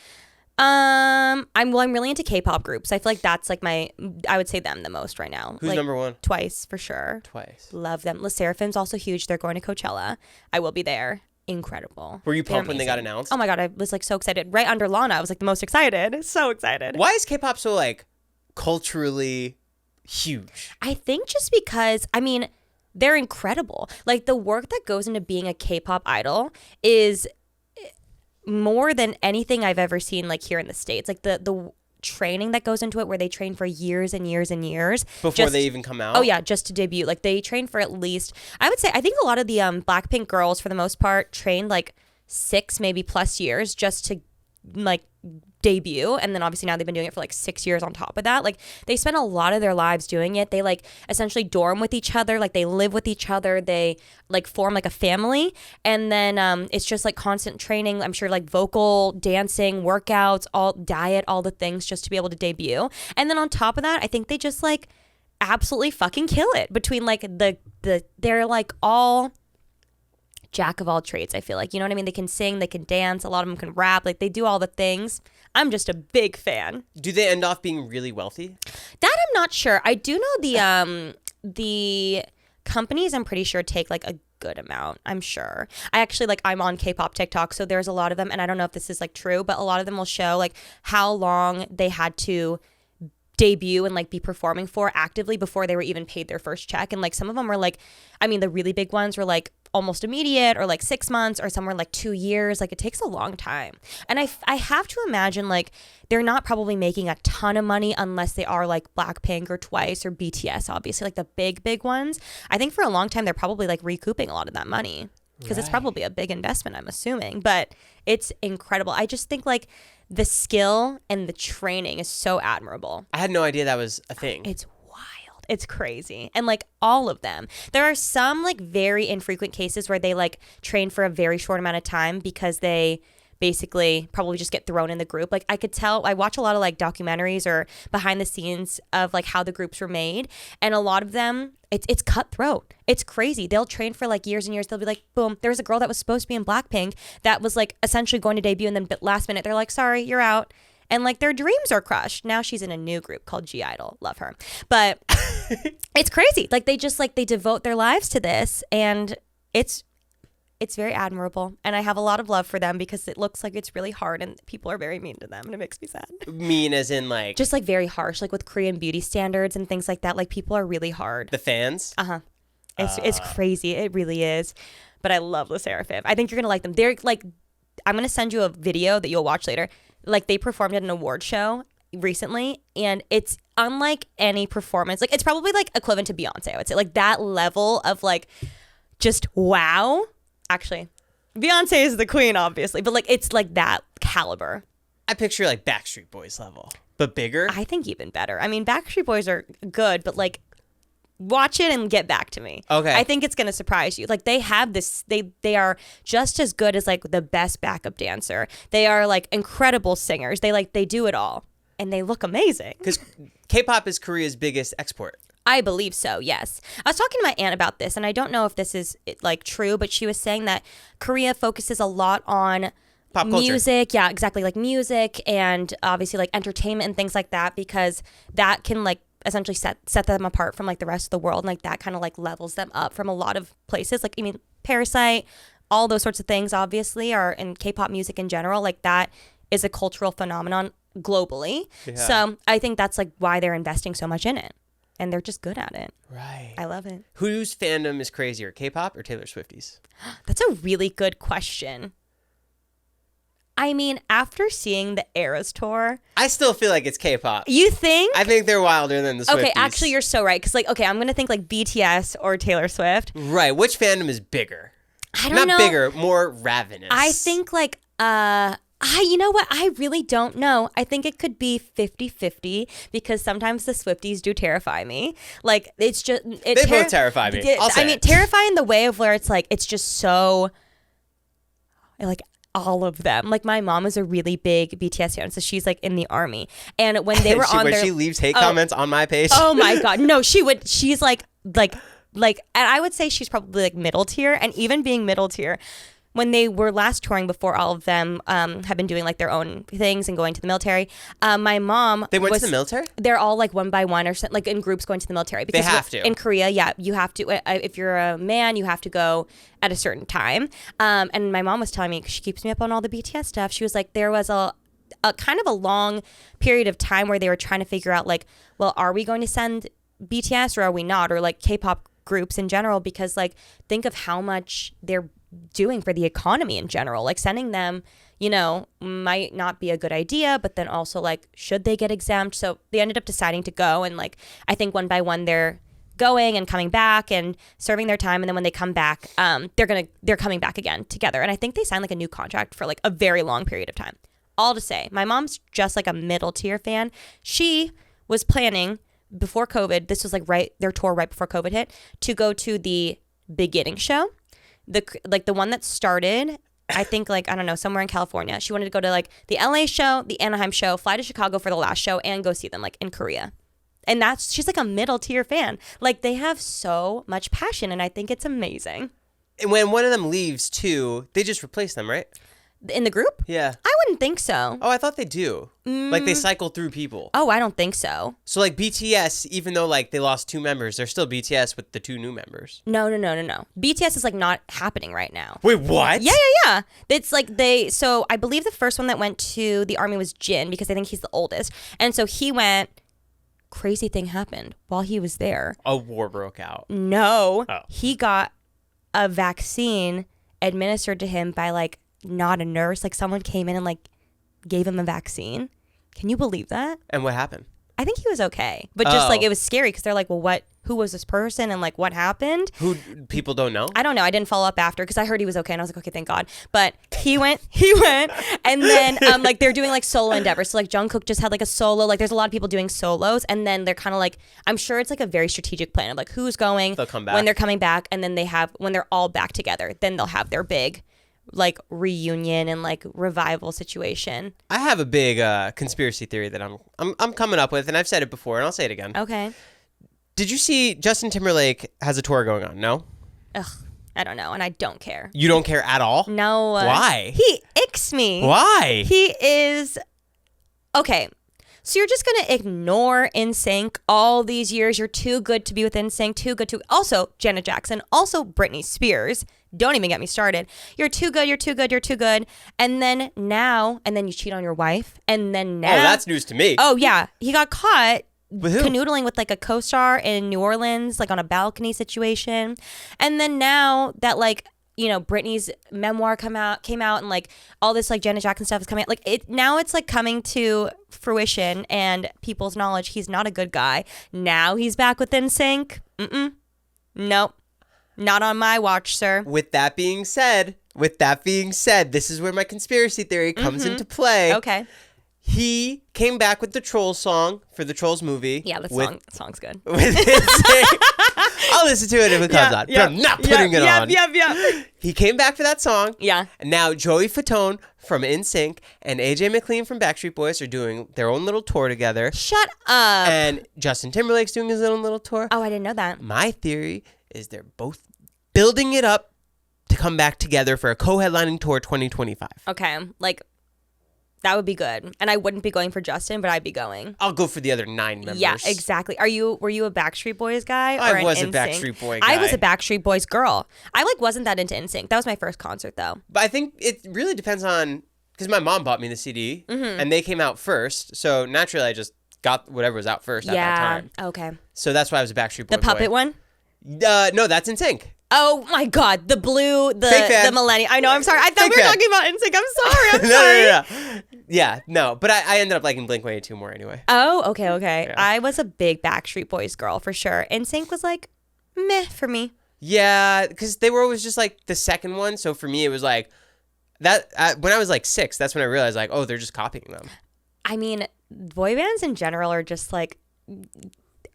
I'm really into K-pop groups. I feel like that's like I would say them the most right now. Who's like, number one? Twice for sure. Twice. Love them. LE SSERAFIM's also huge. They're going to Coachella. I will be there. Incredible. Were you pumped when they got announced? Oh my God, I was like so excited. Right under Lana, I was like the most excited. So excited. Why is K-pop so like culturally huge? I think just because, I mean, they're incredible. Like the work that goes into being a K-pop idol is more than anything I've ever seen like here in the States. Like the training that goes into it, where they train for years and years and years before they even come out. Oh yeah, just to debut. Like they train for at least, I would say, I think a lot of the Blackpink girls for the most part trained like 6 maybe plus years just to like debut, and then obviously now they've been doing it for like 6 years on top of that. Like they spend a lot of their lives doing it. They like essentially dorm with each other, like they live with each other, they like form like a family, and then it's just like constant training. I'm sure like vocal, dancing, workouts, all diet, all the things just to be able to debut. And then on top of that, I think they just like absolutely fucking kill it between like they're like all jack of all trades. I feel like, you know what I mean? They can sing, they can dance, a lot of them can rap, like they do all the things. I'm just a big fan. Do they end off being really wealthy? That I'm not sure. I do know the companies, I'm pretty sure, take like a good amount. I'm sure. I actually like, I'm on K-pop TikTok, so there's a lot of them, and I don't know if this is like true, but a lot of them will show like how long they had to debut and like be performing for actively before they were even paid their first check. And like some of them were like, I mean, the really big ones were like almost immediate, or like 6 months, or somewhere like 2 years. Like it takes a long time. And I have to imagine like they're not probably making a ton of money unless they are like Blackpink or Twice or BTS, obviously, like the big ones. I think for a long time they're probably like recouping a lot of that money, because it's probably a big investment, I'm assuming. But it's incredible. I just think like the skill and the training is so admirable. I had no idea that was a thing. It's wild. It's crazy. And like all of them. There are some like very infrequent cases where they like train for a very short amount of time because they basically probably just get thrown in the group. Like I could tell, I watch a lot of like documentaries or behind the scenes of like how the groups were made, and a lot of them, it's cutthroat. It's crazy. They'll train for like years and years. They'll be like, boom, there was a girl that was supposed to be in Blackpink that was like essentially going to debut, and then last minute they're like, sorry, you're out. And like their dreams are crushed. Now she's in a new group called G Idol. Love her. But it's crazy. Like they just like, they devote their lives to this, and it's very admirable. And I have a lot of love for them because it looks like it's really hard and people are very mean to them, and it makes me sad. Mean as in like... Just like very harsh, like with Korean beauty standards and things like that. Like people are really hard. The fans? Uh-huh. It's crazy. It really is. But I love Le Sserafim. I think you're going to like them. They're like, I'm going to send you a video that you'll watch later. Like they performed at an award show recently, and it's unlike any performance. Like it's probably like equivalent to Beyonce, I would say. Like that level of like just wow. Actually, Beyonce is the queen, obviously, but like it's like that caliber. I picture like Backstreet Boys level, but bigger. I think even better. I mean, Backstreet Boys are good, but like watch it and get back to me. Okay. I think it's going to surprise you. Like they have this, they are just as good as like the best backup dancer. They are like incredible singers. They do it all, and they look amazing. Because K-pop is Korea's biggest export. I believe so, yes. I was talking to my aunt about this, and I don't know if this is like true, but she was saying that Korea focuses a lot on pop culture. Music. Yeah, exactly. Like music and obviously like entertainment and things like that, because that can like essentially set them apart from like the rest of the world. And like that kind of like levels them up from a lot of places. Like, I mean, Parasite, all those sorts of things obviously are in K-pop music in general. Like that is a cultural phenomenon globally. Yeah. So I think that's like why they're investing so much in it. And they're just good at it. Right. I love it. Whose fandom is crazier, K-pop or Taylor Swift's? That's a really good question. I mean, after seeing the Eras tour, I still feel like it's K-pop. You think? I think they're wilder than the Swifties. Okay, actually, you're so right. Because, like, okay, I'm going to think like BTS or Taylor Swift. Right. Which fandom is bigger? I don't know. Not bigger, more ravenous. I think like, you know what? I really don't know. I think it could be 50-50 because sometimes the Swifties do terrify me. Like, it's just... They both terrify me. I mean, terrify in the way of where it's like, it's just so... Like, all of them. Like, my mom is a really big BTS fan, so she's like in the army. And when they were on their... She leaves hate comments on my page? Oh my God. No, she would... She's like, and I would say she's probably like middle tier. And even being middle tier... When they were last touring, before all of them have been doing like their own things and going to the military, my mom They went to the military? They're all like one by one or like in groups going to the military. Because they have to. In Korea, yeah, you have to. If you're a man, you have to go at a certain time. And my mom was telling me, 'cause she keeps me up on all the BTS stuff. She was like, there was a kind of a long period of time where they were trying to figure out like, well, are we going to send BTS or are we not? Or like K-pop groups in general, because like think of how much they're doing for the economy in general. Like sending them, you know, might not be a good idea, but then also like, should they get exempt? So they ended up deciding to go, and like I think one by one they're going and coming back and serving their time, and then when they come back, they're coming back again together. And I think they signed like a new contract for like a very long period of time. All to say, my mom's just like a middle tier fan. She was planning before COVID, this was like their tour right before COVID hit, to go to the beginning show. The one that started, I think like, I don't know, somewhere in California. She wanted to go to like the LA show, the Anaheim show, fly to Chicago for the last show, and go see them like in Korea. And she's like a middle tier fan. Like they have so much passion, and I think it's amazing. And when one of them leaves too, they just replace them, right? In the group? Yeah. I wouldn't think so. Oh, I thought they do. Like they cycle through people. Oh, I don't think so. So like BTS, even though like they lost 2 members, they're still BTS with the 2 new members. No. BTS is like not happening right now. Wait, what? Yeah. It's like so I believe the first one that went to the army was Jin, because I think he's the oldest. And so he went, crazy thing happened while he was there. A war broke out. No. Oh. He got a vaccine administered to him by like, not a nurse, like someone came in and like gave him a vaccine. Can you believe that? And what happened? I think he was okay, but just like it was scary because they're like, well, who was this person and like what happened? Who people don't know? I don't know. I didn't follow up after because I heard he was okay and I was like, okay, thank God. But he went, and then like they're doing like solo endeavors. So like Jungkook just had like a solo. Like there's a lot of people doing solos, and then they're kind of like, I'm sure it's like a very strategic plan of like who's going, they'll come back when they're coming back, and then when they're all back together, then they'll have their big like reunion and like revival situation. I have a big conspiracy theory that I'm coming up with, and I've said it before, and I'll say it again. Okay. Did you see Justin Timberlake has a tour going on? No? Ugh, I don't know, and I don't care. You don't care at all? No. Why? He icks me. Why? He is... Okay, so you're just going to ignore NSYNC all these years. You're too good to be with NSYNC, too good to... Also, Janet Jackson, also Britney Spears. Don't even get me started. You're too good, you're too good, you're too good. And then you cheat on your wife. And then now... Oh, that's news to me. Oh, yeah. He got caught with who? canoodling with like a co-star in New Orleans, like on a balcony situation. And then now that like... you know, Britney's memoir came out and like all this like Janet Jackson stuff is coming out. Like now it's like coming to fruition and people's knowledge. He's not a good guy. Now he's back with NSYNC. Nope. Not on my watch, sir. With that being said, this is where my conspiracy theory comes into play. Okay. He came back with the Trolls song for the Trolls movie. Yeah, the song's good. With NSYNC. I'll listen to it if it comes on. But I'm not putting it on. Yeah. He came back for that song. Yeah. And now Joey Fatone from NSYNC and AJ McLean from Backstreet Boys are doing their own little tour together. Shut up. And Justin Timberlake's doing his own little tour. Oh, I didn't know that. My theory is they're both building it up to come back together for a co-headlining tour 2025. Okay. Like, that would be good. And I wouldn't be going for Justin, but I'd be going. I'll go for the other 9 members. Yeah, exactly. Were you a Backstreet Boys guy or I was an a NSYNC? Backstreet Boy guy. I was a Backstreet Boys girl. I like wasn't that into NSYNC. That was my first concert though. But I think it really depends on, because my mom bought me the CD and they came out first. So naturally I just got whatever was out first at that time. Okay. So that's why I was a Backstreet Boy. The puppet one? No, that's NSYNC. Oh my God, the blue, the millennium. I know, I'm sorry. I thought Fake we were fan. talking about NSYNC. I'm sorry. No. Yeah, no. But I ended up liking Blink-182 more anyway. Oh, okay. Yeah. I was a big Backstreet Boys girl for sure. NSYNC was like, meh for me. Yeah, because they were always just like the second one. So for me, it was like that. When I was like 6, that's when I realized like, oh, they're just copying them. I mean, boy bands in general are just like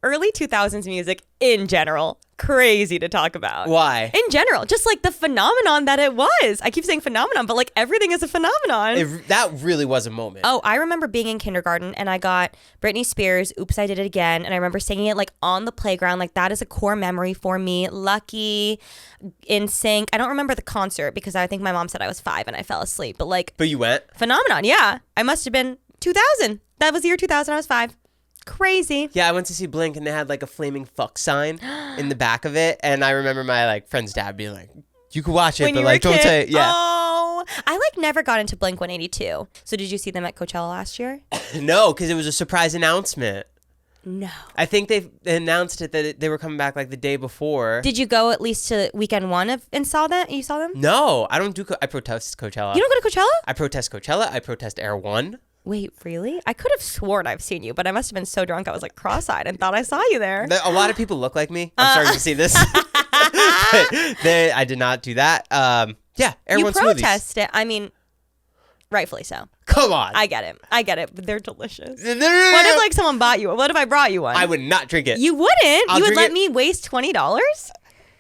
early 2000s music in general. Crazy to talk about. Why? In general, just like the phenomenon that it was. I keep saying phenomenon, but like everything is a phenomenon. That really was a moment. Oh, I remember being in kindergarten and I got Britney Spears, Oops, I Did It Again. And I remember singing it like on the playground. Like that is a core memory for me. Lucky, NSYNC. I don't remember the concert because I think my mom said I was 5 and I fell asleep. But like. But you went? Phenomenon, yeah. I must have been 2000. That was the year 2000. I was 5. Crazy. Yeah, I went to see Blink and they had like a flaming fuck sign in the back of it. And I remember my like friend's dad being like, you could watch it, when but you like were a don't kid? say it. Yeah. Oh, I like never got into Blink-182. So did you see them at Coachella last year? No, because it was a surprise announcement. No. I think they announced it that they were coming back like the day before. Did you go at least to weekend 1 and saw that? You saw them? No, I don't do. I protest Coachella. You don't go to Coachella? I protest Coachella. I protest Air One. Wait, really? I could have sworn I've seen you, but I must have been so drunk I was like cross-eyed and thought I saw you there. A lot of people look like me. I'm starting to see this. I did not do that. Yeah, Air One smoothies. You protest it. I mean, rightfully so. Come on. I get it, but they're delicious. No. What if like someone bought you? What if I brought you one? I would not drink it. You wouldn't? I'll You would drink let it. me waste $20?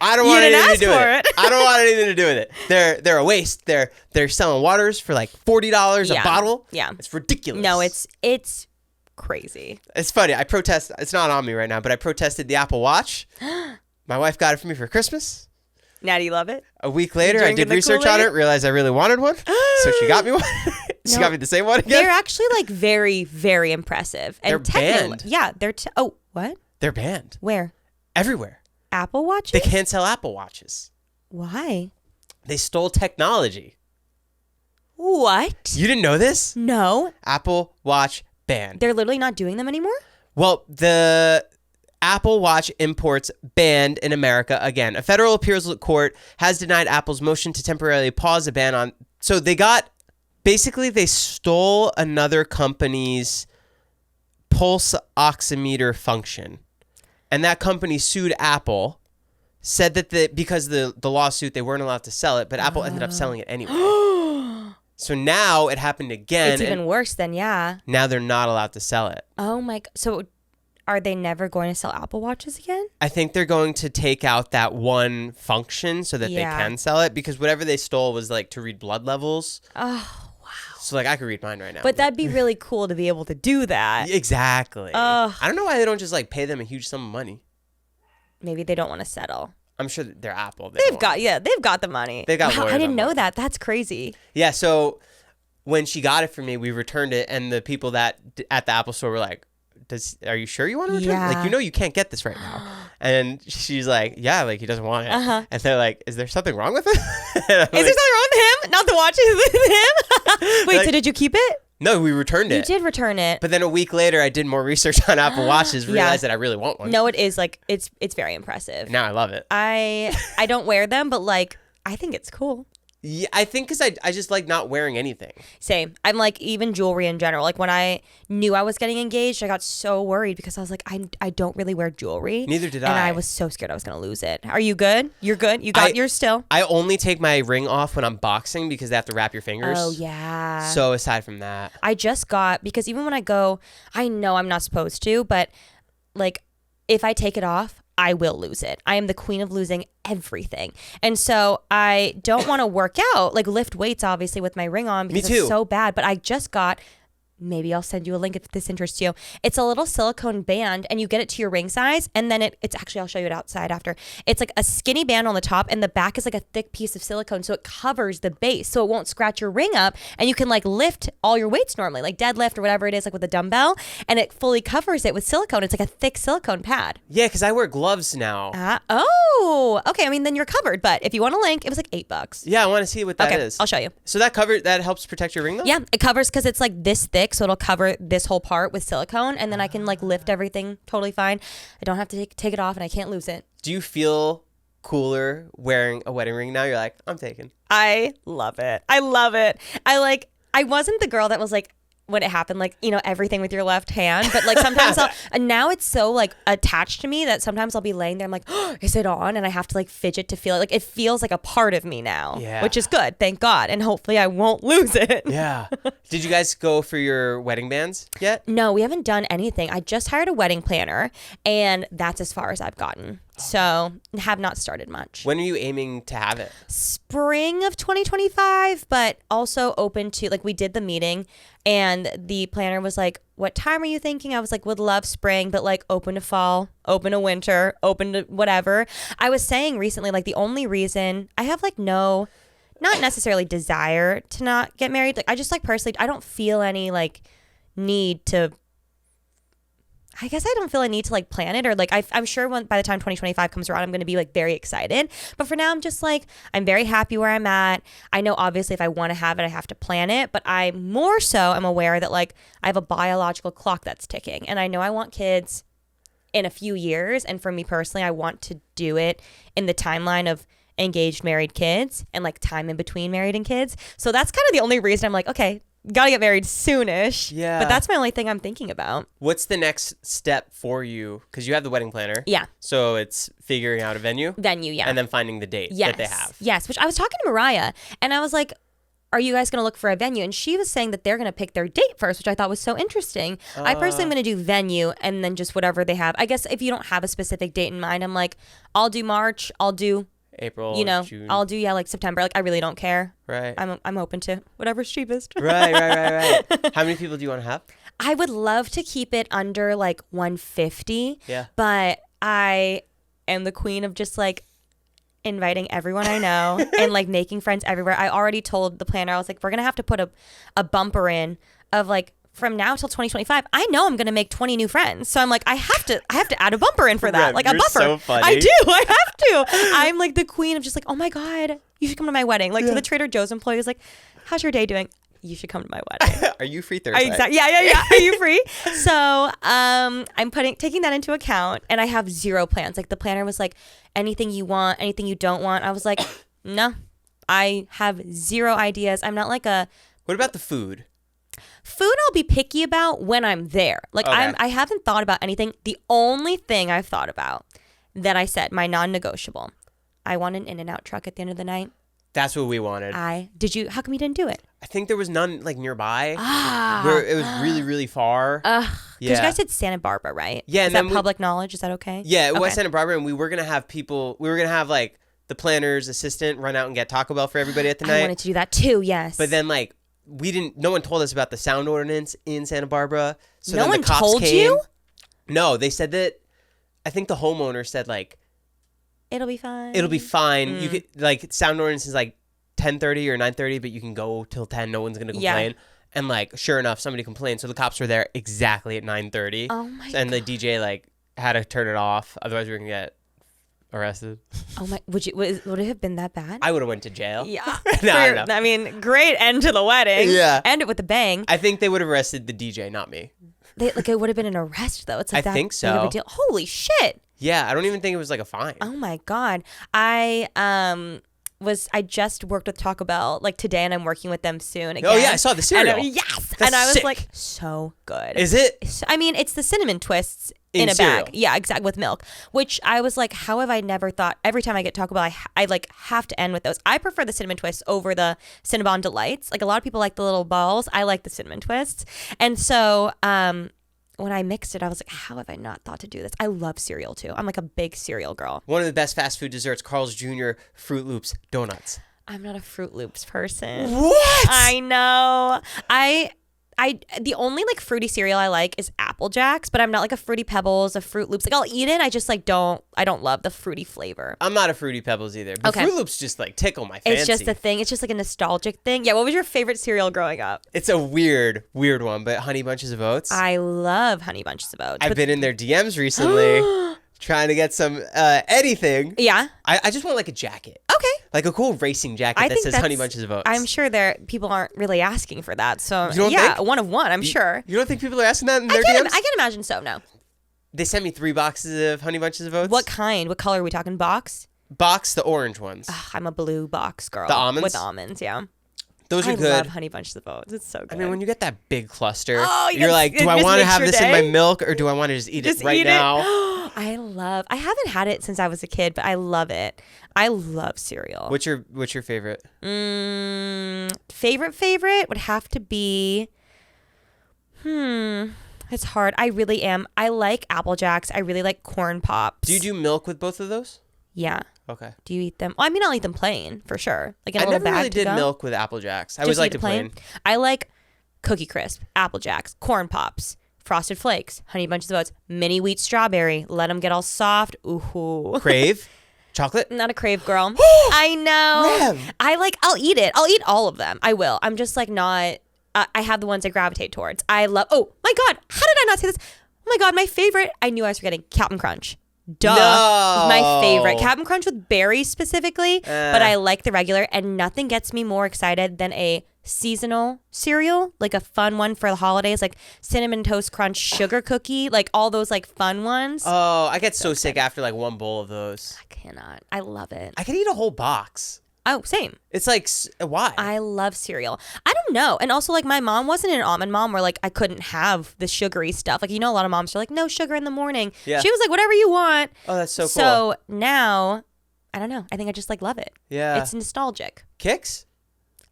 I don't You want didn't anything ask to do with for it. it. I don't want anything to do with it. They're a waste. They're selling waters for like $40 a bottle. Yeah. It's ridiculous. No, it's crazy. It's funny. I protest. It's not on me right now, but I protested the Apple Watch. My wife got it for me for Christmas. Now do you love it? A week later, I drinking did the research on Kool-Aid? it, realized I really wanted one. So she got me one. She got me the same one again. They're actually like very, very impressive. And They're technically- banned. Yeah, they're oh, what? They're banned Where? everywhere. Apple Watches? They can't sell Apple Watches. Why? They stole technology. What? You didn't know this? No. Apple Watch banned. They're literally not doing them anymore? Well, the Apple Watch imports banned in America again. A federal appeals court has denied Apple's motion to temporarily pause a ban on. So they stole another company's pulse oximeter function. And that company sued Apple, said that because the lawsuit, they weren't allowed to sell it, but Apple ended up selling it anyway. So now it happened again. It's even worse than, yeah. Now they're not allowed to sell it. Oh my, so are they never going to sell Apple Watches again? I think they're going to take out that one function so that they can sell it, because whatever they stole was like to read blood levels. Oh, wow. So like I could read mine right now. But that'd be really cool to be able to do that. Exactly. I don't know why they don't just like pay them a huge sum of money. Maybe they don't want to settle. I'm sure that they're Apple. They've got the money. They got. Wow, I didn't know that. That's crazy. Yeah. So when she got it for me, we returned it, and the people that at the Apple store were like, are you sure you want to return it? Like, you can't get this right now. And she's like, yeah, like he doesn't want it. And they're like, is there something wrong with it? Is there something wrong with him? Not the watch is with him? Wait, like, so did you keep it? No, we returned it. You did return it. But then a week later, I did more research on Apple Watches, realized that I really want one. No, it is like, it's very impressive. Now I love it. I don't wear them, but like, I think it's cool. Yeah, I think because I just like not wearing anything. Same. I'm like, even jewelry in general. Like when I knew I was getting engaged, I got so worried because I was like, I don't really wear jewelry. Neither did I. And I was so scared I was going to lose it. Are you good? You're good? You got yours still? I only take my ring off when I'm boxing because they have to wrap your fingers. Oh, yeah. So aside from that. I just got, because even when I go, I know I'm not supposed to, but like if I take it off, I will lose it. I am the queen of losing everything. And so I don't want to work out, like lift weights, obviously, with my ring on because it's so bad. But I just got, maybe I'll send you a link if this interests you. It's a little silicone band and you get it to your ring size. And then it's actually, I'll show you it outside after. It's like a skinny band on the top and the back is like a thick piece of silicone. So it covers the base so it won't scratch your ring up. And you can like lift all your weights normally, like deadlift or whatever it is, like with a dumbbell. And it fully covers it with silicone. It's like a thick silicone pad. Yeah, because I wear gloves now. Okay. I mean, then you're covered. But if you want a link, it was like $8. Yeah, I want to see what that is. I'll show you. So that helps protect your ring though? Yeah, it covers because it's like this thick. So it'll cover this whole part with silicone. And then I can like lift everything totally fine. I don't have to take it off and I can't lose it. Do you feel cooler wearing a wedding ring now? You're like, I'm taken. I love it. I wasn't the girl that was like, when it happened, like, everything with your left hand. But like sometimes and now it's so like attached to me that sometimes I'll be laying there. I'm like, oh, is it on? And I have to like fidget to feel it. Like it feels like a part of me now, which is good. Thank God. And hopefully I won't lose it. Yeah. Did you guys go for your wedding bands yet? No, we haven't done anything. I just hired a wedding planner and that's as far as I've gotten. So have not started much. When are you aiming to have it? Spring of 2025, but also open to, like, we did the meeting and the planner was like, what time are you thinking? I was like, would love spring, but like open to fall, open to winter, open to whatever. I was saying recently, like the only reason I have like not necessarily desire to not get married. Like I just like personally, I don't feel any like need to, I guess I don't feel a need to like plan it or like I'm sure by the time 2025 comes around, I'm going to be like very excited. But for now, I'm just like, I'm very happy where I'm at. I know obviously if I want to have it, I have to plan it. But I more so am aware that like I have a biological clock that's ticking. And I know I want kids in a few years. And for me personally, I want to do it in the timeline of engaged, married kids and like time in between married and kids. So that's kind of the only reason I'm like, okay, gotta get married soonish. Yeah. But that's my only thing I'm thinking about. What's the next step for you? Because you have the wedding planner. Yeah. So it's figuring out a venue. Yeah. And then finding the date that they have. Yes. Which I was talking to Mariah and I was like, are you guys going to look for a venue? And she was saying that they're going to pick their date first, which I thought was so interesting. I personally am going to do venue and then just whatever they have. I guess if you don't have a specific date in mind, I'm like, I'll do March. I'll do April, June. I'll do like September. Like I really don't care. Right. I'm open to whatever's cheapest. Right. How many people do you want to have? I would love to keep it under like 150. Yeah. But I am the queen of just like inviting everyone I know and like making friends everywhere. I already told the planner, I was like, we're gonna have to put a bumper in of like from now till 2025, I know I'm going to make 20 new friends. So I'm like, I have to add a bumper in for that. Like a buffer. So funny. I do. I have to. I'm like the queen of just like, oh my God, you should come to my wedding. Like to the Trader Joe's employees, like, how's your day doing? You should come to my wedding. Are you free Thursday? Yeah. Are you free? So I'm taking that into account and I have zero plans. Like the planner was like, anything you want, anything you don't want. I was like, no, I have zero ideas. I'm not like a... What about the food? Food I'll be picky about when I'm there. Like okay. I haven't thought about anything. The only thing I've thought about that I said, my non-negotiable, I want an In-N-Out truck at the end of the night. That's what we wanted. How come you didn't do it? I think there was none like nearby where it was really, really far. you Yeah. guys did Santa Barbara, right? Yeah, Is and that then public knowledge? Is that okay? Yeah, it was Okay. Santa Barbara, and we were gonna have like the planner's assistant run out and get Taco Bell for everybody at the night. I wanted to do that too. Yes. But then like no one told us about the sound ordinance in Santa Barbara. So No then one the cops told came. you? No, they said that. I think the homeowner said like It'll be fine. it'll be fine. You could like sound ordinance is like 10:30 or 9:30, but you can go till 10. No one's gonna complain. Yeah. And like sure enough, somebody complained. So the cops were there exactly at 9:30. Oh my And the God. DJ like had to turn it off, otherwise we were gonna get arrested. Oh my! Would it have been that bad? I would have went to jail. Yeah. No. I mean, great end to the wedding. Yeah. End it with a bang. I think they would have arrested the DJ, not me. It would have been an arrest though. It's like I that think big of a so. deal. Holy shit! Yeah, I don't even think it was like a fine. Oh my God. I just worked with Taco Bell like today, and I'm working with them soon again. Oh yeah, I saw the cereal. Yes. That's and I was sick. like, so good. Is it? I mean, it's the cinnamon twists In in a cereal. bag. Yeah, exactly, with milk. Which I was like, how have I never thought? Every time I get Taco Bell, I like have to end with those. I prefer the cinnamon twists over the Cinnabon Delights. Like a lot of people like the little balls. I like the cinnamon twists. And so when I mixed it, I was like, how have I not thought to do this? I love cereal too. I'm like a big cereal girl. One of the best fast food desserts, Carl's Jr. Fruit Loops donuts. I'm not a Fruit Loops person. What? I know. The only like fruity cereal I like is Apple Jacks, but I'm not like a Fruity Pebbles, a Fruit Loops. Like I'll eat it. I just like I don't love the fruity flavor. I'm not a Fruity Pebbles either. But Okay. Fruit Loops just like tickle my fancy. It's just a thing. It's just like a nostalgic thing. Yeah. What was your favorite cereal growing up? It's a weird one, but Honey Bunches of Oats. I love Honey Bunches of Oats. I've been in their DMs recently trying to get some anything. Yeah. I just want like a jacket. Okay. Like a cool racing jacket I that think says Honey Bunches of Oats. I'm sure people aren't really asking for that. So You don't yeah, think? one of one. I'm sure. You don't think people are asking that in I their can DMs? imagine so. No. They sent me 3 boxes of Honey Bunches of Oats. What kind? What color are we talking? Box? Box? The orange ones. Ugh, I'm a blue box girl. The almonds? With almonds, yeah. Those are I good. love Honey Bunches of Oats. It's so good. I mean, when you get that big cluster, Oh, you you're can like, do I just want to mix have your this in my day? milk or do I want to just eat it right now? I haven't had it since I was a kid, but I love it. I love cereal. What's your favorite? Favorite would have to be, it's hard. I really am. I like Apple Jacks. I really like Corn Pops. Do you do milk with both of those? Yeah. Okay. Do you eat them? Well, I mean, I'll eat them plain for sure. Like in a I little never bag really to did go. milk with Apple Jacks. I Just always eat liked it it plain. I like Cookie Crisp, Apple Jacks, Corn Pops, Frosted Flakes, Honey Bunches of Oats, Mini Wheat Strawberry. Let them get all soft. Ooh. Crave? Chocolate? Not a Crave girl. I know. Rev. I'll eat it. I'll eat all of them. I will. I'm just like not. I have the ones I gravitate towards. I love. Oh my God. How did I not say this? Oh my God. My favorite. I knew I was forgetting. Captain Crunch. Duh. No. My favorite. Captain Crunch with berries specifically. But I like the regular. And nothing gets me more excited than a seasonal cereal, like a fun one for the holidays, like Cinnamon Toast Crunch sugar cookie, like all those like fun ones. Oh, I get so sick after like one bowl of those. I cannot. I love it. I could eat a whole box. Oh, same. It's like, why? I love cereal. I don't know. And also, like, my mom wasn't an almond mom where, like, I couldn't have the sugary stuff. Like, you know, a lot of moms are like, no sugar in the morning. Yeah. She was like, whatever you want. Oh, that's so cool. So now, I don't know. I think I just, like, love it. Yeah. It's nostalgic. Kicks?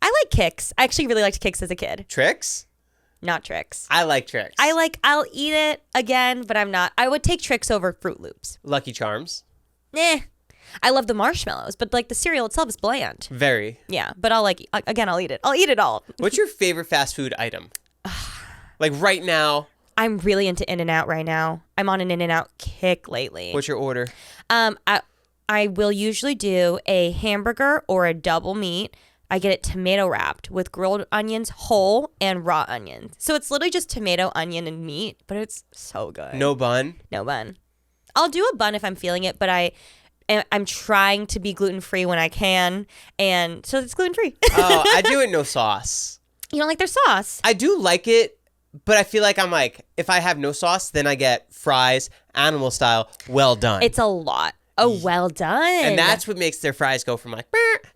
I like Kicks. I actually really liked Kicks as a kid. Tricks? Not Tricks. I like Tricks. I'll eat it again, but I'm not. I would take Tricks over Fruit Loops. Lucky Charms? Nah. I love the marshmallows, but, like, the cereal itself is bland. Very. Yeah, but I'll eat it. I'll eat it all. What's your favorite fast food item? Like right now, I'm really into In-N-Out right now. I'm on an In-N-Out kick lately. what's your order? I will usually do a hamburger or a double meat. I get it tomato wrapped with grilled onions, whole and raw onions. So it's literally just tomato, onion, and meat, but it's so good. No bun? No bun. I'll do a bun if I'm feeling it, but I'm trying to be gluten-free when I can, and so it's gluten-free. Oh, I do it no sauce. You don't like their sauce? I do like it, but I feel like I'm like, if I have no sauce, then I get fries, animal style, well done. It's a lot. Oh, well done. And that's what makes their fries go from like,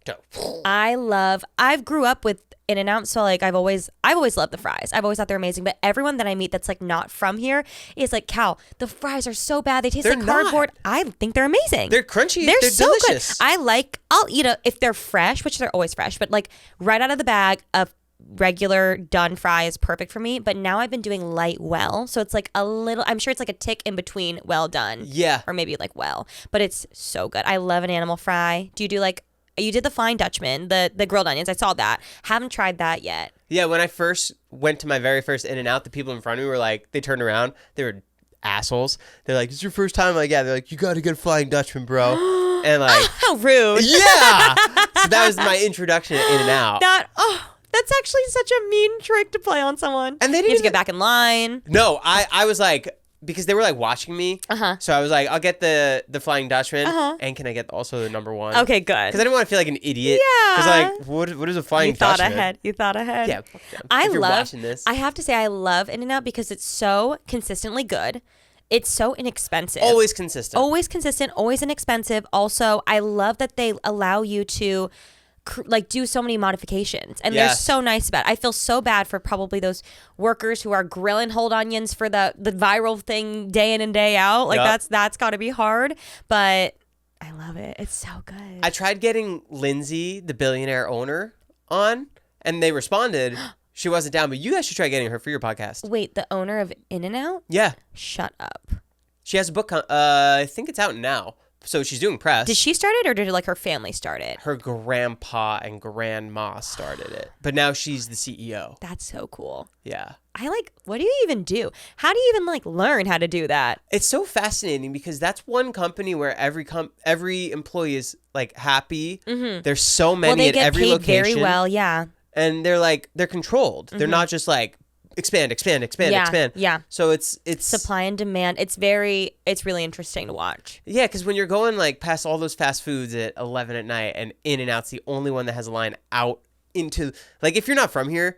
to I've grew up with In-N-Out, so like I've always loved the fries. I've always thought they're amazing, but everyone that I meet that's like not from here is like, Cal, the fries are so bad. They taste They're like cardboard. not. I think they're amazing. They're crunchy. They're so delicious. good. I'll eat if they're fresh, which they're always fresh, but like right out of the bag, a regular done fry is perfect for me, but now I've been doing light well. So it's like a little, I'm sure it's like a tick in between well done. Yeah. Or maybe like well, but it's so good. I love an animal fry. Do you do like, you did the Flying Dutchman, the grilled onions. I saw that. Haven't tried that yet. Yeah, when I first went to my very first In-N-Out, the people in front of me were like, they turned around. They were assholes. They're like, "It's your first time?" I'm like, yeah. They're like, "You got to get a Flying Dutchman, bro." And like, how rude. Yeah. So that was my introduction to In-N-Out. That's actually such a mean trick to play on someone. And they didn't you have to get back in line. No, I was like, because they were like watching me. So I was like, I'll get the Flying Dutchman. And can I get also the number one? Okay, good. Because I didn't want to feel like an idiot. Yeah. Because like, what is a Flying Dutchman? You thought ahead. Yeah. I you're love, watching this. I have to say, I love In-N-Out because it's so consistently good. It's so inexpensive. Always consistent. Always consistent, always inexpensive. Also, I love that they allow you to like do so many modifications, and they're so nice about it. I feel so bad for probably those workers who are grilling whole onions for the viral thing day in and day out. Like that's got to be hard, but I love it. It's so good. I tried getting Lindsay, the billionaire owner, on, and they responded. She wasn't down, but you guys should try getting her for your podcast. Wait, the owner of In-N-Out? Yeah. Shut up. She has a book. I think it's out now. So she's doing press. Did she start it, or did like her family start it? Her grandpa and grandma started it, but now she's the CEO. That's so cool. Yeah. What do you even do? How do you even like learn how to do that? It's so fascinating because that's one company where every employee is like happy. There's so many at every location. Well, they get paid very well, yeah. And they're controlled. They're not just like expand. Yeah. So it's supply and demand. It's really interesting to watch. Yeah, because when you're going like past all those fast foods at 11 at night, and In-N-Out's the only one that has a line out into, like, if you're not from here,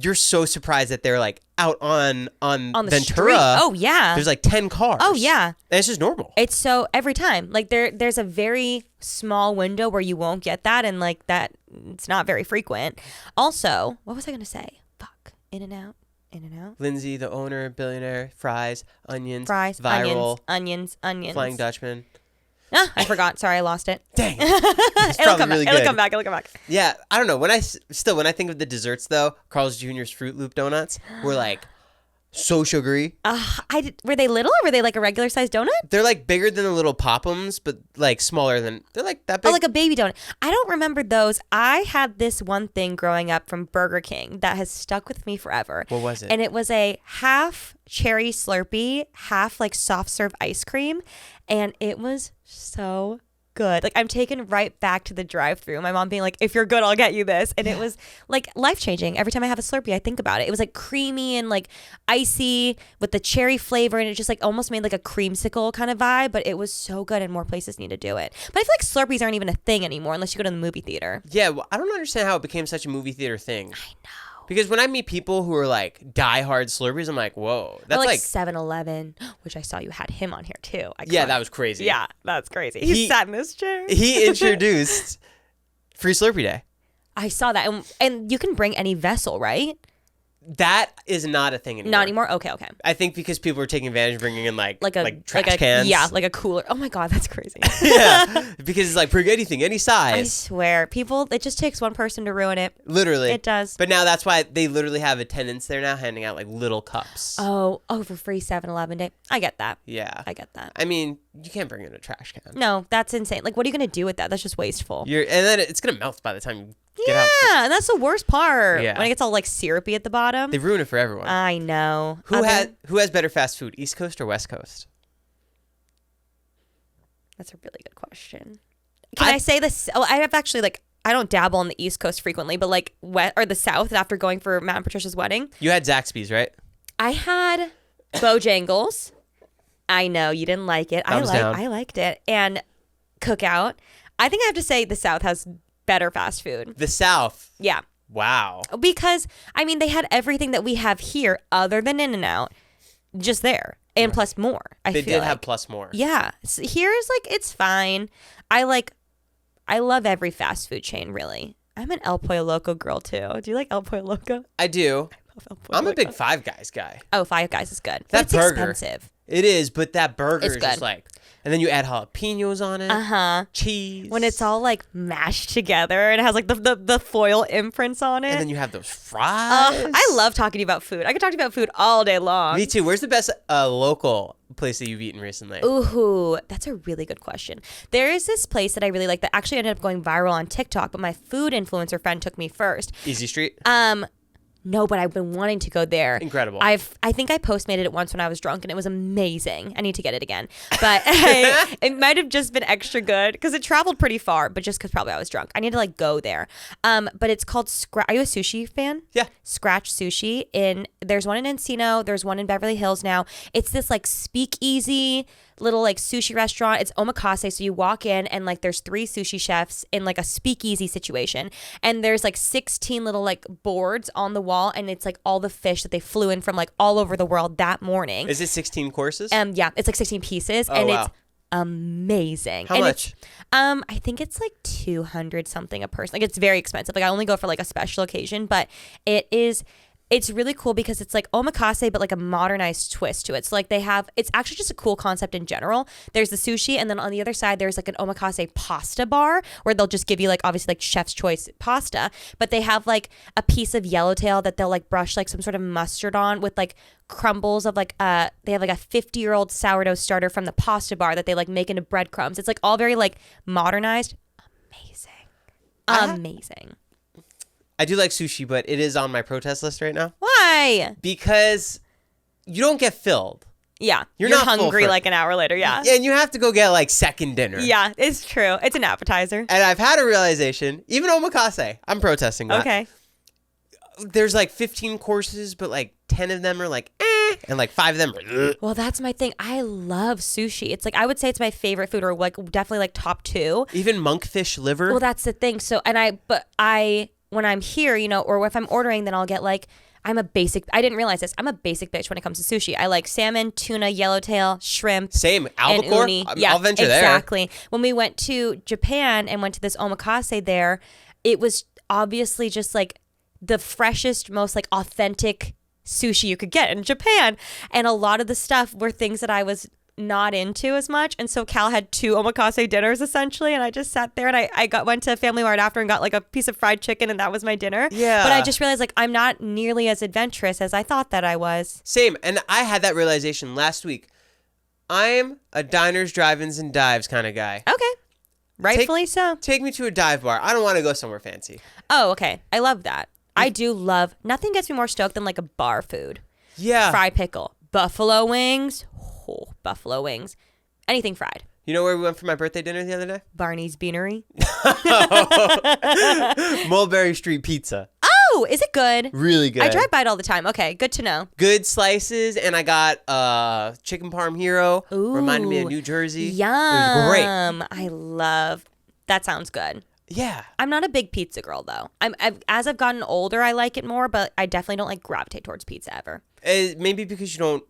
you're so surprised that they're like out on the Ventura. Street. Oh yeah. There's like 10 cars. Oh yeah. And it's just normal. It's so every time. Like there's a very small window where you won't get that, and like that it's not very frequent. Also, what was I gonna say? Fuck. In-N-Out. Lindsay, the owner, billionaire, fries, viral, onions, Flying Dutchman. I forgot. Sorry, I lost it. Dang. It'll come back. Yeah, I don't know. When I think of the desserts though, Carl's Jr.'s Fruit Loop donuts were like so sugary. Were they little, or were they like a regular sized donut? They're like bigger than the little Pop-Ums, but like smaller than, they're like that big. Oh, like a baby donut. I don't remember those. I had this one thing growing up from Burger King that has stuck with me forever. What was it? And it was a half cherry Slurpee, half like soft serve ice cream, and it was so good. Like I'm taken right back to the drive-thru. My mom being like, "If you're good, I'll get you this." And it was like life-changing. Every time I have a Slurpee, I think about it. It was like creamy and like icy with the cherry flavor, and it just like almost made like a creamsicle kind of vibe, but it was so good, and more places need to do it. But I feel like Slurpees aren't even a thing anymore unless you go to the movie theater. Yeah, well, I don't understand how it became such a movie theater thing. I know. Because when I meet people who are like diehard Slurpees, I'm like, whoa. That's or like 7-Eleven, which I saw you had him on here too. Yeah, that was crazy. Yeah, that's crazy. He sat in this chair. He introduced Free Slurpee Day. I saw that. And you can bring any vessel, right? That is not a thing anymore. Not anymore? Okay. I think because people are taking advantage of bringing in like trash a, cans. Yeah, like a cooler. Oh my God, that's crazy. Yeah, because it's like, bring anything, any size. I swear. People, it just takes one person to ruin it. Literally. It does. But now that's why they literally have attendants there now handing out like little cups. Oh, for free 7-Eleven day. I get that. Yeah. I get that. I mean, you can't bring in a trash can. No, that's insane. Like, what are you going to do with that? That's just wasteful. And then it's going to melt by the time you get yeah, out. and that's the worst part. Yeah. When it gets all like syrupy at the bottom. They ruin it for everyone. I know. Who has better fast food, East Coast or West Coast? That's a really good question. Can I say this? Oh, I have actually like, I don't dabble on the East Coast frequently, but like the South after going for Matt and Patricia's wedding. You had Zaxby's, right? I had Bojangles. I know you didn't like it. I liked it. And Cookout. I think I have to say the South has better fast food. The South. Yeah. Wow. Because, I mean, they had everything that we have here other than In-N-Out just there. And plus more, They did have plus more. Yeah. So here's like, it's fine. I love every fast food chain, really. I'm an El Pollo Loco girl, too. Do you like El Pollo Loco? I do. I love El Pollo I'm Loco. a big Five Guys guy. Oh, Five Guys is good. That but it's burger. expensive. It is, but that burger It's is good. just like, And then you add jalapenos on it. Cheese. When it's all like mashed together and it has like the foil imprints on it. And then you have those fries. I love talking to you about food. I could talk to you about food all day long. Me too. Where's the best local place that you've eaten recently? Ooh, that's a really good question. There is this place that I really like that actually ended up going viral on TikTok, but my food influencer friend took me first. Easy Street? No, but I've been wanting to go there. Incredible. I think I Postmated it once when I was drunk and it was amazing. I need to get it again. But it might have just been extra good because it traveled pretty far, but just because probably I was drunk. I need to like go there. But it's called Are you a sushi fan? Yeah. Scratch Sushi. There's one in Encino. There's one in Beverly Hills now. It's this like speakeasy little like sushi restaurant. It's omakase. So you walk in and like there's 3 sushi chefs in like a speakeasy situation. And there's like 16 little like boards on the wall. And it's like all the fish that they flew in from like all over the world that morning. Is it 16 courses? Yeah, it's like 16 pieces. Oh, and wow. it's amazing. How much? I think it's like 200 something a person. Like it's very expensive. Like I only go for like a special occasion, but it's really cool because it's like omakase, but like a modernized twist to it. So like it's actually just a cool concept in general. There's the sushi, and then on the other side, there's like an omakase pasta bar where they'll just give you like obviously like chef's choice pasta, but they have like a piece of yellowtail that they'll like brush like some sort of mustard on with like crumbles of like they have like a 50-year-old sourdough starter from the pasta bar that they like make into breadcrumbs. It's like all very like modernized. Amazing. I do like sushi, but it is on my protest list right now. Why? Because you don't get filled. Yeah. You're You're not full hungry for- like an hour later. Yeah. And you have to go get like second dinner. Yeah, it's true. It's an appetizer. And I've had a realization, even omakase, I'm protesting that. Okay. There's like 15 courses, but like 10 of them are like, and like 5 of them are, Well, that's my thing. I love sushi. It's like, I would say it's my favorite food or like definitely like top 2. Even monkfish liver. Well, that's the thing. So, when I'm here, you know, or if I'm ordering, then I'll get like, I didn't realize this. I'm a basic bitch when it comes to sushi. I like salmon, tuna, yellowtail, shrimp. Same. Albacore. And uni. Yeah, I'll venture there. Exactly. When we went to Japan and went to this omakase there, it was obviously just like the freshest, most like authentic sushi you could get in Japan. And a lot of the stuff were things that I was not into as much, and so Cal had 2 omakase dinners essentially, and I just sat there and I went to Family Mart after and got like a piece of fried chicken, and that was my dinner. Yeah. But I just realized like I'm not nearly as adventurous as I thought that I was. Same. And I had that realization last week. I'm a diners, drive-ins, and dives kind of guy. Okay. Rightfully so. Take me to a dive bar. I don't want to go somewhere fancy. Oh, okay. I love that. I do love, nothing gets me more stoked than like a bar food. Yeah. Fried pickle. Buffalo wings. Oh, buffalo wings. Anything fried. You know where we went for my birthday dinner the other day? Barney's Beanery. Mulberry Street Pizza. Oh, is it good? Really good. I drive by it all the time. Okay, good to know. Good slices, and I got chicken parm hero. Ooh. Reminded me of New Jersey. Yum. It was great. I love, that sounds good. Yeah. I'm not a big pizza girl though. As I've gotten older, I like it more, but I definitely don't like gravitate towards pizza ever. Maybe because you don't.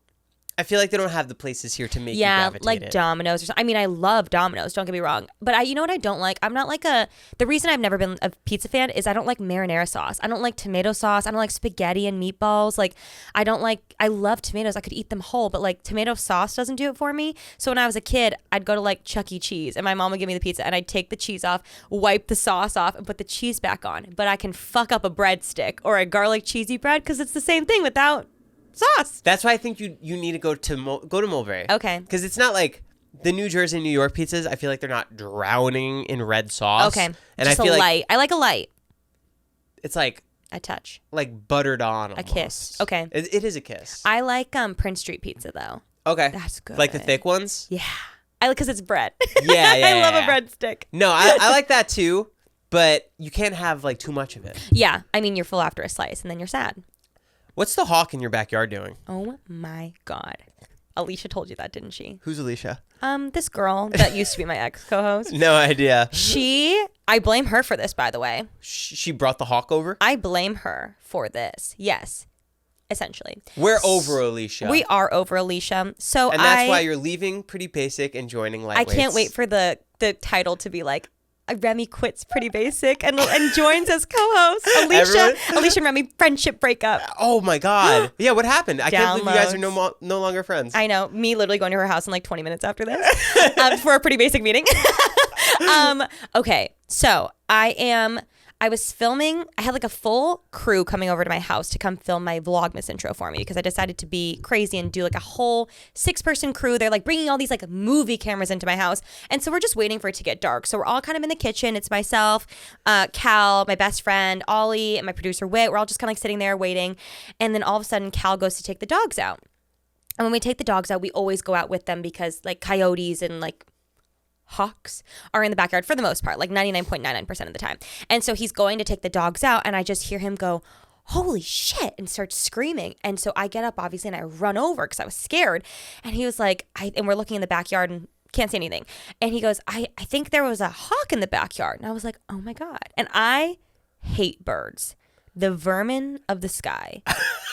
I feel like they don't have the places here to make you Yeah, gravitate like it. Domino's or something. I mean, I love Domino's, don't get me wrong. But you know what I don't like? I'm not like the reason I've never been a pizza fan is I don't like marinara sauce. I don't like tomato sauce. I don't like spaghetti and meatballs. Like, I love tomatoes. I could eat them whole, but like tomato sauce doesn't do it for me. So when I was a kid, I'd go to like Chuck E. Cheese and my mom would give me the pizza and I'd take the cheese off, wipe the sauce off and put the cheese back on. But I can fuck up a breadstick or a garlic cheesy bread because it's the same thing without sauce. That's why I think you need to go to Mulberry. Okay. Because it's not like the New Jersey and New York pizzas. I feel like they're not drowning in red sauce. Okay. And Just I feel a like light. I like a light. it's like A touch. buttered on. A Almost. kiss. Okay. It is a kiss. I like Prince Street pizza though. Okay. That's good. Like the thick ones. Yeah. I like because it's bread. Yeah, I love yeah. a breadstick. No, I like that too, but you can't have like too much of it. Yeah. I mean, you're full after a slice and then you're sad. What's the hawk in your backyard doing? Oh my God. Alicia told you that, didn't she? Who's Alisha? This girl that used to be my ex co-host. No idea. I blame her for this, by the way. She brought the hawk over? I blame her for this. Yes. Essentially. We're over Alisha. We are over Alicia. And that's why you're leaving Pretty Basic and joining Lightweights. I can't wait for the title to be like, Remi quits Pretty Basic and joins as co-host. Alisha and Remi friendship breakup. Oh my God. Yeah, what happened? I can't believe you guys are no longer friends. I know. Me literally going to her house in like 20 minutes after this for a Pretty Basic meeting. Okay, so I was filming. I had like a full crew coming over to my house to come film my Vlogmas intro for me because I decided to be crazy and do like a whole 6-person crew. They're like bringing all these like movie cameras into my house. And so we're just waiting for it to get dark. So we're all kind of in the kitchen. It's myself, Cal, my best friend, Ollie, and my producer, Whit. We're all just kind of like sitting there waiting. And then all of a sudden, Cal goes to take the dogs out. And when we take the dogs out, we always go out with them because like coyotes and like hawks are in the backyard for the most part, like 99.99% of the time. And so he's going to take the dogs out and I just hear him go, holy shit, and start screaming. And so I get up obviously and I run over because I was scared. And he was like, and we're looking in the backyard and can't see anything. And he goes, I think there was a hawk in the backyard. And I was like, oh my God. And I hate birds. The vermin of the sky.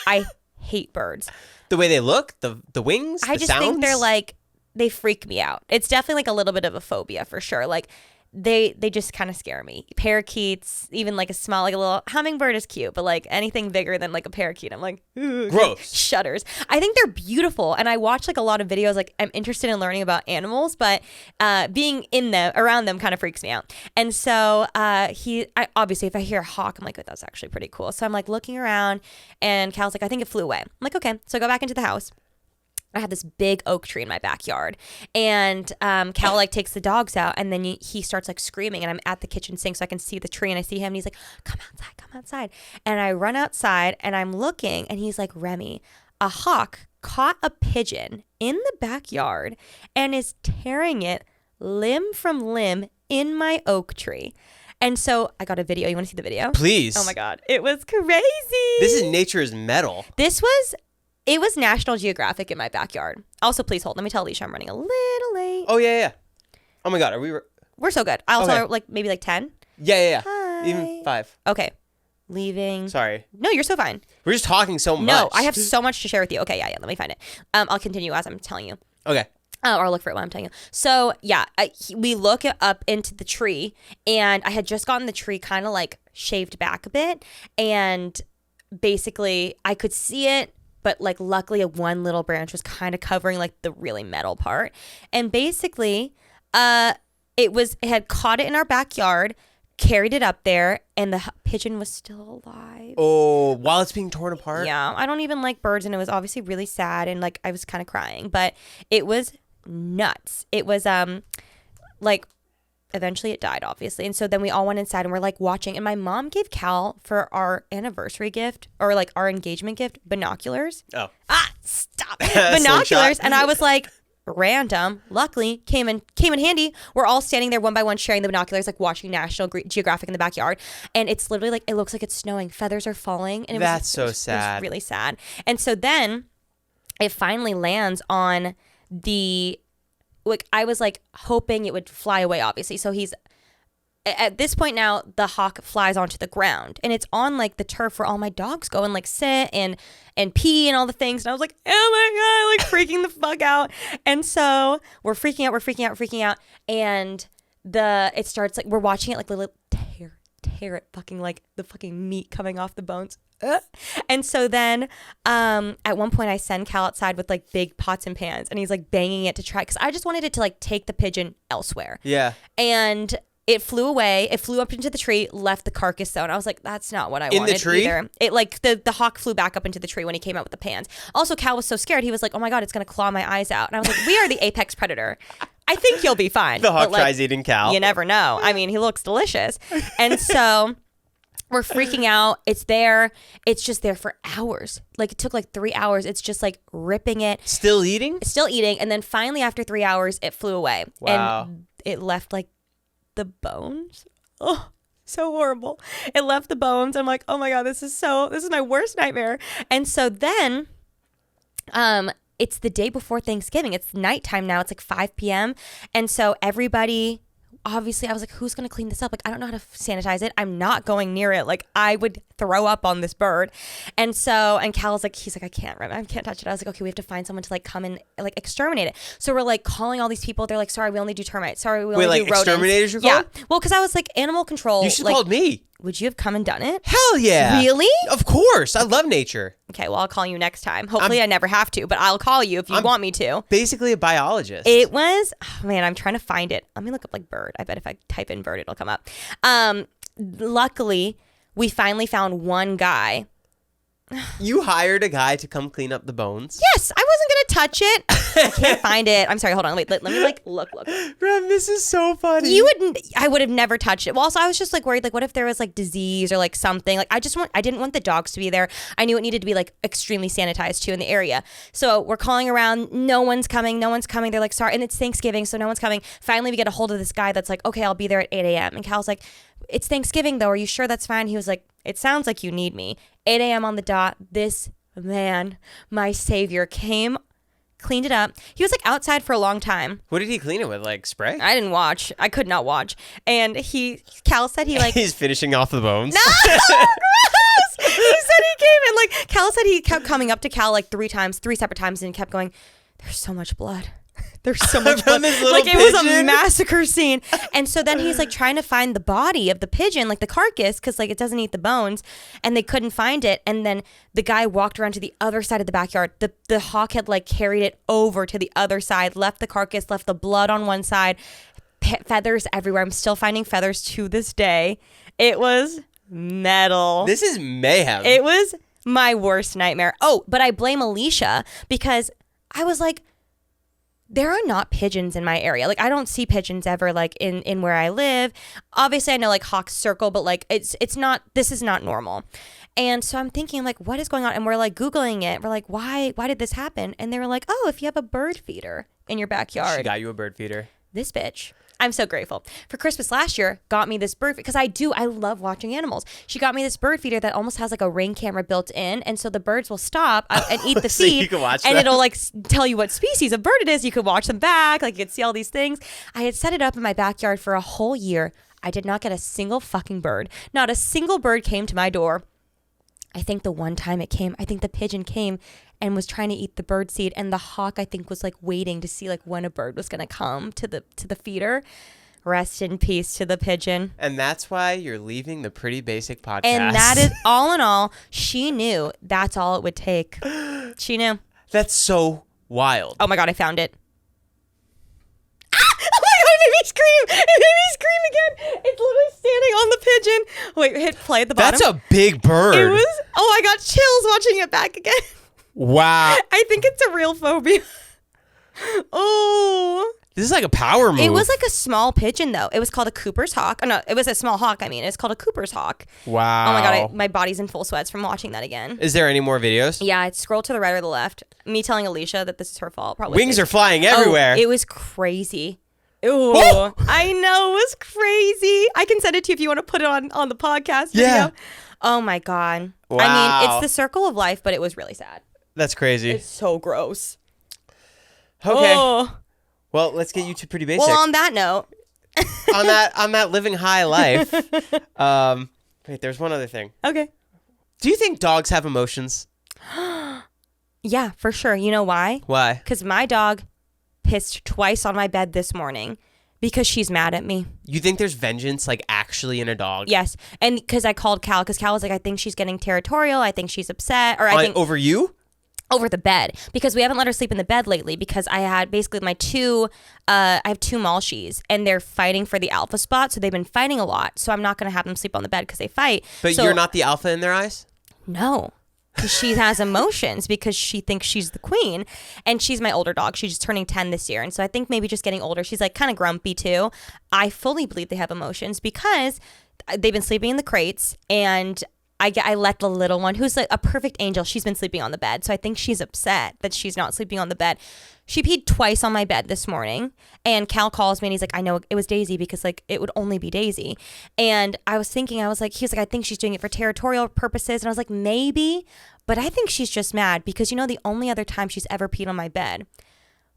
I hate birds. The way they look, the wings, I just sounds? think they're like, they freak me out. It's definitely like a little bit of a phobia for sure. Like they just kind of scare me. Parakeets, even like a little hummingbird is cute, but like anything bigger than like a parakeet, I'm like, ooh, gross. Shudders. I think they're beautiful. And I watch like a lot of videos, like I'm interested in learning about animals, but being around them kind of freaks me out. And so obviously if I hear a hawk, I'm like, oh, that's actually pretty cool. So I'm like looking around and Cal's like, I think it flew away. I'm like, okay. So I go back into the house. I have this big oak tree in my backyard, and Cal like takes the dogs out, and then he starts like screaming, and I'm at the kitchen sink so I can see the tree, and I see him, and he's like, come outside, and I run outside, and I'm looking, and he's like, Remi, a hawk caught a pigeon in the backyard and is tearing it limb from limb in my oak tree. And so I got a video. You want to see the video? Please. Oh my God, it was crazy. This is nature's metal. It was National Geographic in my backyard. Also, please hold. Let me tell Alisha I'm running a little late. Oh, yeah. Oh, my God. We're so good. I'll tell her like maybe like 10. Yeah. Hi. Even 5. Okay. Leaving. Sorry. No, you're so fine. We're just talking so much. No, I have so much to share with you. Okay, yeah. Let me find it. I'll continue as I'm telling you. Okay. Or I'll look for it while I'm telling you. So, yeah, we look up into the tree, and I had just gotten the tree kind of like shaved back a bit, and basically I could see it, but like luckily one little branch was kind of covering like the really metal part. And basically it had caught it in our backyard, carried it up there, and the pigeon was still alive. Oh, while it's being torn apart? Yeah, I don't even like birds, and it was obviously really sad, and like I was kind of crying, but it was nuts. It was like eventually it died, obviously. And so then we all went inside and we're like watching. And my mom gave Cal for our anniversary gift or like our engagement gift, binoculars. Oh. Stop. Binoculars. And I was like, random. Luckily came in handy. We're all standing there one by one sharing the binoculars, like watching National Geographic in the backyard. And it's literally like, it looks like it's snowing. Feathers are falling. And That's so sad. It was really sad. And so then it finally lands on the... Like I was like hoping it would fly away, obviously. So he's at this point now, the hawk flies onto the ground and it's on like the turf where all my dogs go and like sit and pee and all the things. And I was like, oh my God, like freaking the fuck out. And so we're freaking out. And it starts like, we're watching it like little tear it fucking like the fucking meat coming off the bones. And so then at one point I send Cal outside with like big pots and pans and he's like banging it to try because I just wanted it to like take the pigeon elsewhere. Yeah. And it flew away. It flew up into the tree, left the carcass though. And I was like, that's not what I wanted in the tree? Either. It like the hawk flew back up into the tree when he came out with the pans. Also, Cal was so scared. He was like, oh my God, it's going to claw my eyes out. And I was like, we are the apex predator. I think you'll be fine. The hawk tries eating Cal. You never know. I mean, he looks delicious. And so... We're freaking out. It's there. It's just there for hours. Like it took like 3 hours. It's just like ripping it. Still eating? Still eating. And then finally after 3 hours, it flew away. Wow. And it left like the bones. Oh, so horrible. It left the bones. I'm like, oh my God, this is my worst nightmare. And so then, it's the day before Thanksgiving. It's nighttime now. It's like 5 p.m. And so everybody obviously I was like, who's going to clean this up? Like, I don't know how to sanitize it. I'm not going near it. Like, I would throw up on this bird. And Cal's like, he's like, I can't touch it. I was like, okay, we have to find someone to like come and like exterminate it. So we're like calling all these people. They're like, sorry, we only do termites. Sorry, we only do rodents. Exterminators you're calling? Yeah. Well, because I was like, animal control. You should have called me. Would you have come and done it? Hell yeah. Really? Of course. I love nature. Okay, well, I'll call you next time. Hopefully I never have to, but I'll call you if you want me to. Basically a biologist. It was, oh man, I'm trying to find it. Let me look up like bird. I bet if I type in bird, it'll come up. Luckily, we finally found one guy. You hired a guy to come clean up the bones? Yes, I wasn't going to touch it. I can't find it. I'm sorry, hold on. Wait, let me like look. Rem, this is so funny. I would have never touched it. Well, also I was just like worried, like what if there was like disease or like something? Like I didn't want the dogs to be there. I knew it needed to be like extremely sanitized too in the area. So we're calling around. No one's coming. They're like, sorry. And it's Thanksgiving, so no one's coming. Finally, we get a hold of this guy that's like, okay, I'll be there at 8 a.m. And Cal's like, it's Thanksgiving though. Are you sure that's fine? He was like, it sounds like you need me. 8 a.m. on the dot. This man, my savior, came, cleaned it up. He was like outside for a long time. What did he clean it with? Like spray? I didn't watch. I could not watch. And Cal said he like... He's finishing off the bones. No! Gross! He said he came and like, Cal said he kept coming up to Cal like three separate times and kept going, there's so much blood. There's so much blood. Like it was a massacre scene. And so then he's like trying to find the body of the pigeon, like the carcass, because like it doesn't eat the bones, and they couldn't find it. And then the guy walked around to the other side of the backyard. The hawk had like carried it over to the other side, left the carcass, left the blood on one side, feathers everywhere. I'm still finding feathers to this day. It was metal. This is mayhem. It was my worst nightmare. Oh, but I blame Alisha because I was like, there are not pigeons in my area. Like I don't see pigeons ever like in where I live. Obviously I know like hawks circle, but like this is not normal. And so I'm thinking like, what is going on? And we're like Googling it. We're like, why did this happen? And they were like, oh, if you have a bird feeder in your backyard. She got you a bird feeder. This bitch. I'm so grateful. For Christmas last year, got me this bird because I love watching animals. She got me this bird feeder that almost has like a Ring camera built in, and so the birds will stop and eat the So feed, you can watch and them. it'll like tell you what species of bird it is. You could watch them back, like you could see all these things. I had set it up in my backyard for a whole year. I did not get a single fucking bird. Not a single bird came to my door. I think the one time it came, I think the pigeon came and was trying to eat the bird seed, and the hawk I think was like waiting to see like when a bird was gonna come to the feeder. Rest in peace to the pigeon. And that's why you're leaving the Pretty Basic podcast. And that is all in all, she knew that's all it would take. She knew. That's so wild. Oh my God, I found it. Ah! Oh my God, it made me scream. It made me scream again. It's literally standing on the pigeon. Wait, hit play at the bottom. That's a big bird. It was, oh, I got chills watching it back again. Wow. I think it's a real phobia. Oh. This is like a power move. It was like a small pigeon, though. It was called a Cooper's hawk. Oh, no, it was a small hawk. I mean, it's called a Cooper's hawk. Wow. Oh my God, my body's in full sweats from watching that again. Is there any more videos? Yeah, I'd scroll to the right or the left. Me telling Alisha that this is her fault. Probably. Wings are flying everywhere. Oh, it was crazy. Ooh, Oh! I know, it was crazy. I can send it to you if you want to put it on the podcast video. Yeah. Oh my God. Wow. I mean, it's the circle of life, but it was really sad. That's crazy. It's so gross. Okay. Oh. Well, let's get you to Pretty Basic. Well, on that note. on that living high life. Wait, there's one other thing. Okay. Do you think dogs have emotions? Yeah, for sure. You know why? Why? Because my dog pissed twice on my bed this morning because she's mad at me. You think there's vengeance like actually in a dog? Yes. And because I called Cal, because Cal was like, I think she's getting territorial. I think she's upset. Or I think over you? Over the bed, because we haven't let her sleep in the bed lately because I had basically I have two Malchies and they're fighting for the alpha spot. So they've been fighting a lot. So I'm not going to have them sleep on the bed because they fight. But you're not the alpha in their eyes? No. Because she has emotions because she thinks she's the queen, and she's my older dog. She's just turning 10 this year. And so I think maybe just getting older, she's like kind of grumpy too. I fully believe they have emotions because they've been sleeping in the crates, and I let the little one, who's like a perfect angel, she's been sleeping on the bed. So I think she's upset that she's not sleeping on the bed. She peed twice on my bed this morning, and Cal calls me and he's like, I know it was Daisy because like it would only be Daisy. And I was thinking, he was like, I think she's doing it for territorial purposes. And I was like, maybe, but I think she's just mad because, you know, the only other time she's ever peed on my bed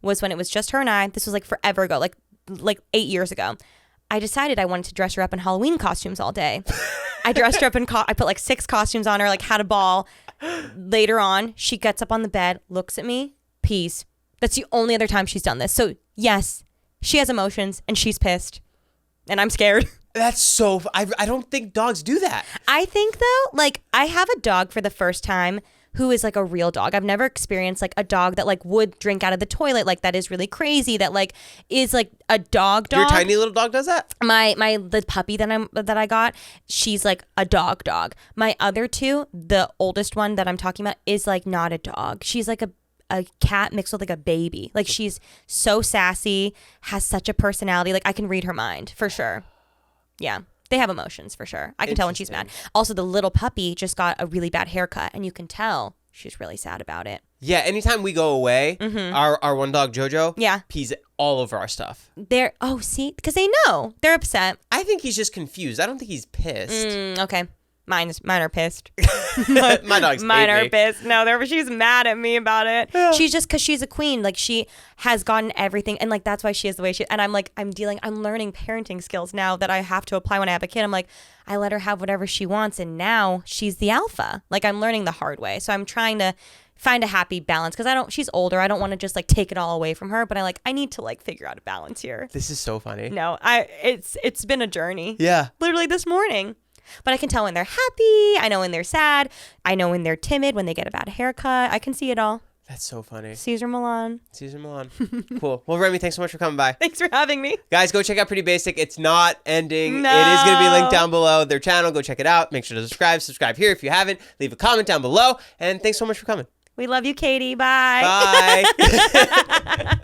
was when it was just her and I. This was like forever ago, like 8 years ago. I decided I wanted to dress her up in Halloween costumes all day. I dressed her up in I put like 6 costumes on her, like had a ball. Later on, she gets up on the bed, looks at me, pees. That's the only other time she's done this. So yes, she has emotions and she's pissed. And I'm scared. That's so... I don't think dogs do that. I think, though, like, I have a dog for the first time who is, like, a real dog. I've never experienced, like, a dog that, like, would drink out of the toilet. Like, that is really crazy. That, like, is, like, a dog. Your tiny little dog does that? The puppy that I got, she's, like, a dog. My other 2, the oldest one that I'm talking about, is, like, not a dog. She's, like, a cat mixed with like a baby. Like she's so sassy, has such a personality. Like I can read her mind for sure. Yeah. They have emotions for sure. I can tell when she's mad. Also, the little puppy just got a really bad haircut and you can tell she's really sad about it. Yeah. Anytime we go away, our one dog, Jojo, pees all over our stuff. Because they know. They're upset. I think he's just confused. I don't think he's pissed. Okay. Mine are pissed. My dogs Mine hate are me. pissed. No, she's mad at me about it. Yeah. She's just because she's a queen. Like she has gotten everything, and like that's why she is the way she. And I'm like, I'm learning parenting skills now that I have to apply when I have a kid. I'm like, I let her have whatever she wants, and now she's the alpha. Like I'm learning the hard way. So I'm trying to find a happy balance because she's older. I don't want to just like take it all away from her, but I need to like figure out a balance here. This is so funny. No, it's been a journey. Yeah. Literally this morning. But I can tell when they're happy. I know when they're sad. I know when they're timid, when they get a bad haircut. I can see it all. That's so funny. Caesar Milan. Cool. Well, Remi, thanks so much for coming by. Thanks for having me. Guys, go check out Pretty Basic. It's not ending. No. It is going to be linked down below. Their channel. Go check it out. Make sure to subscribe. Subscribe here if you haven't. Leave a comment down below. And thanks so much for coming. We love you, Katie. Bye. Bye.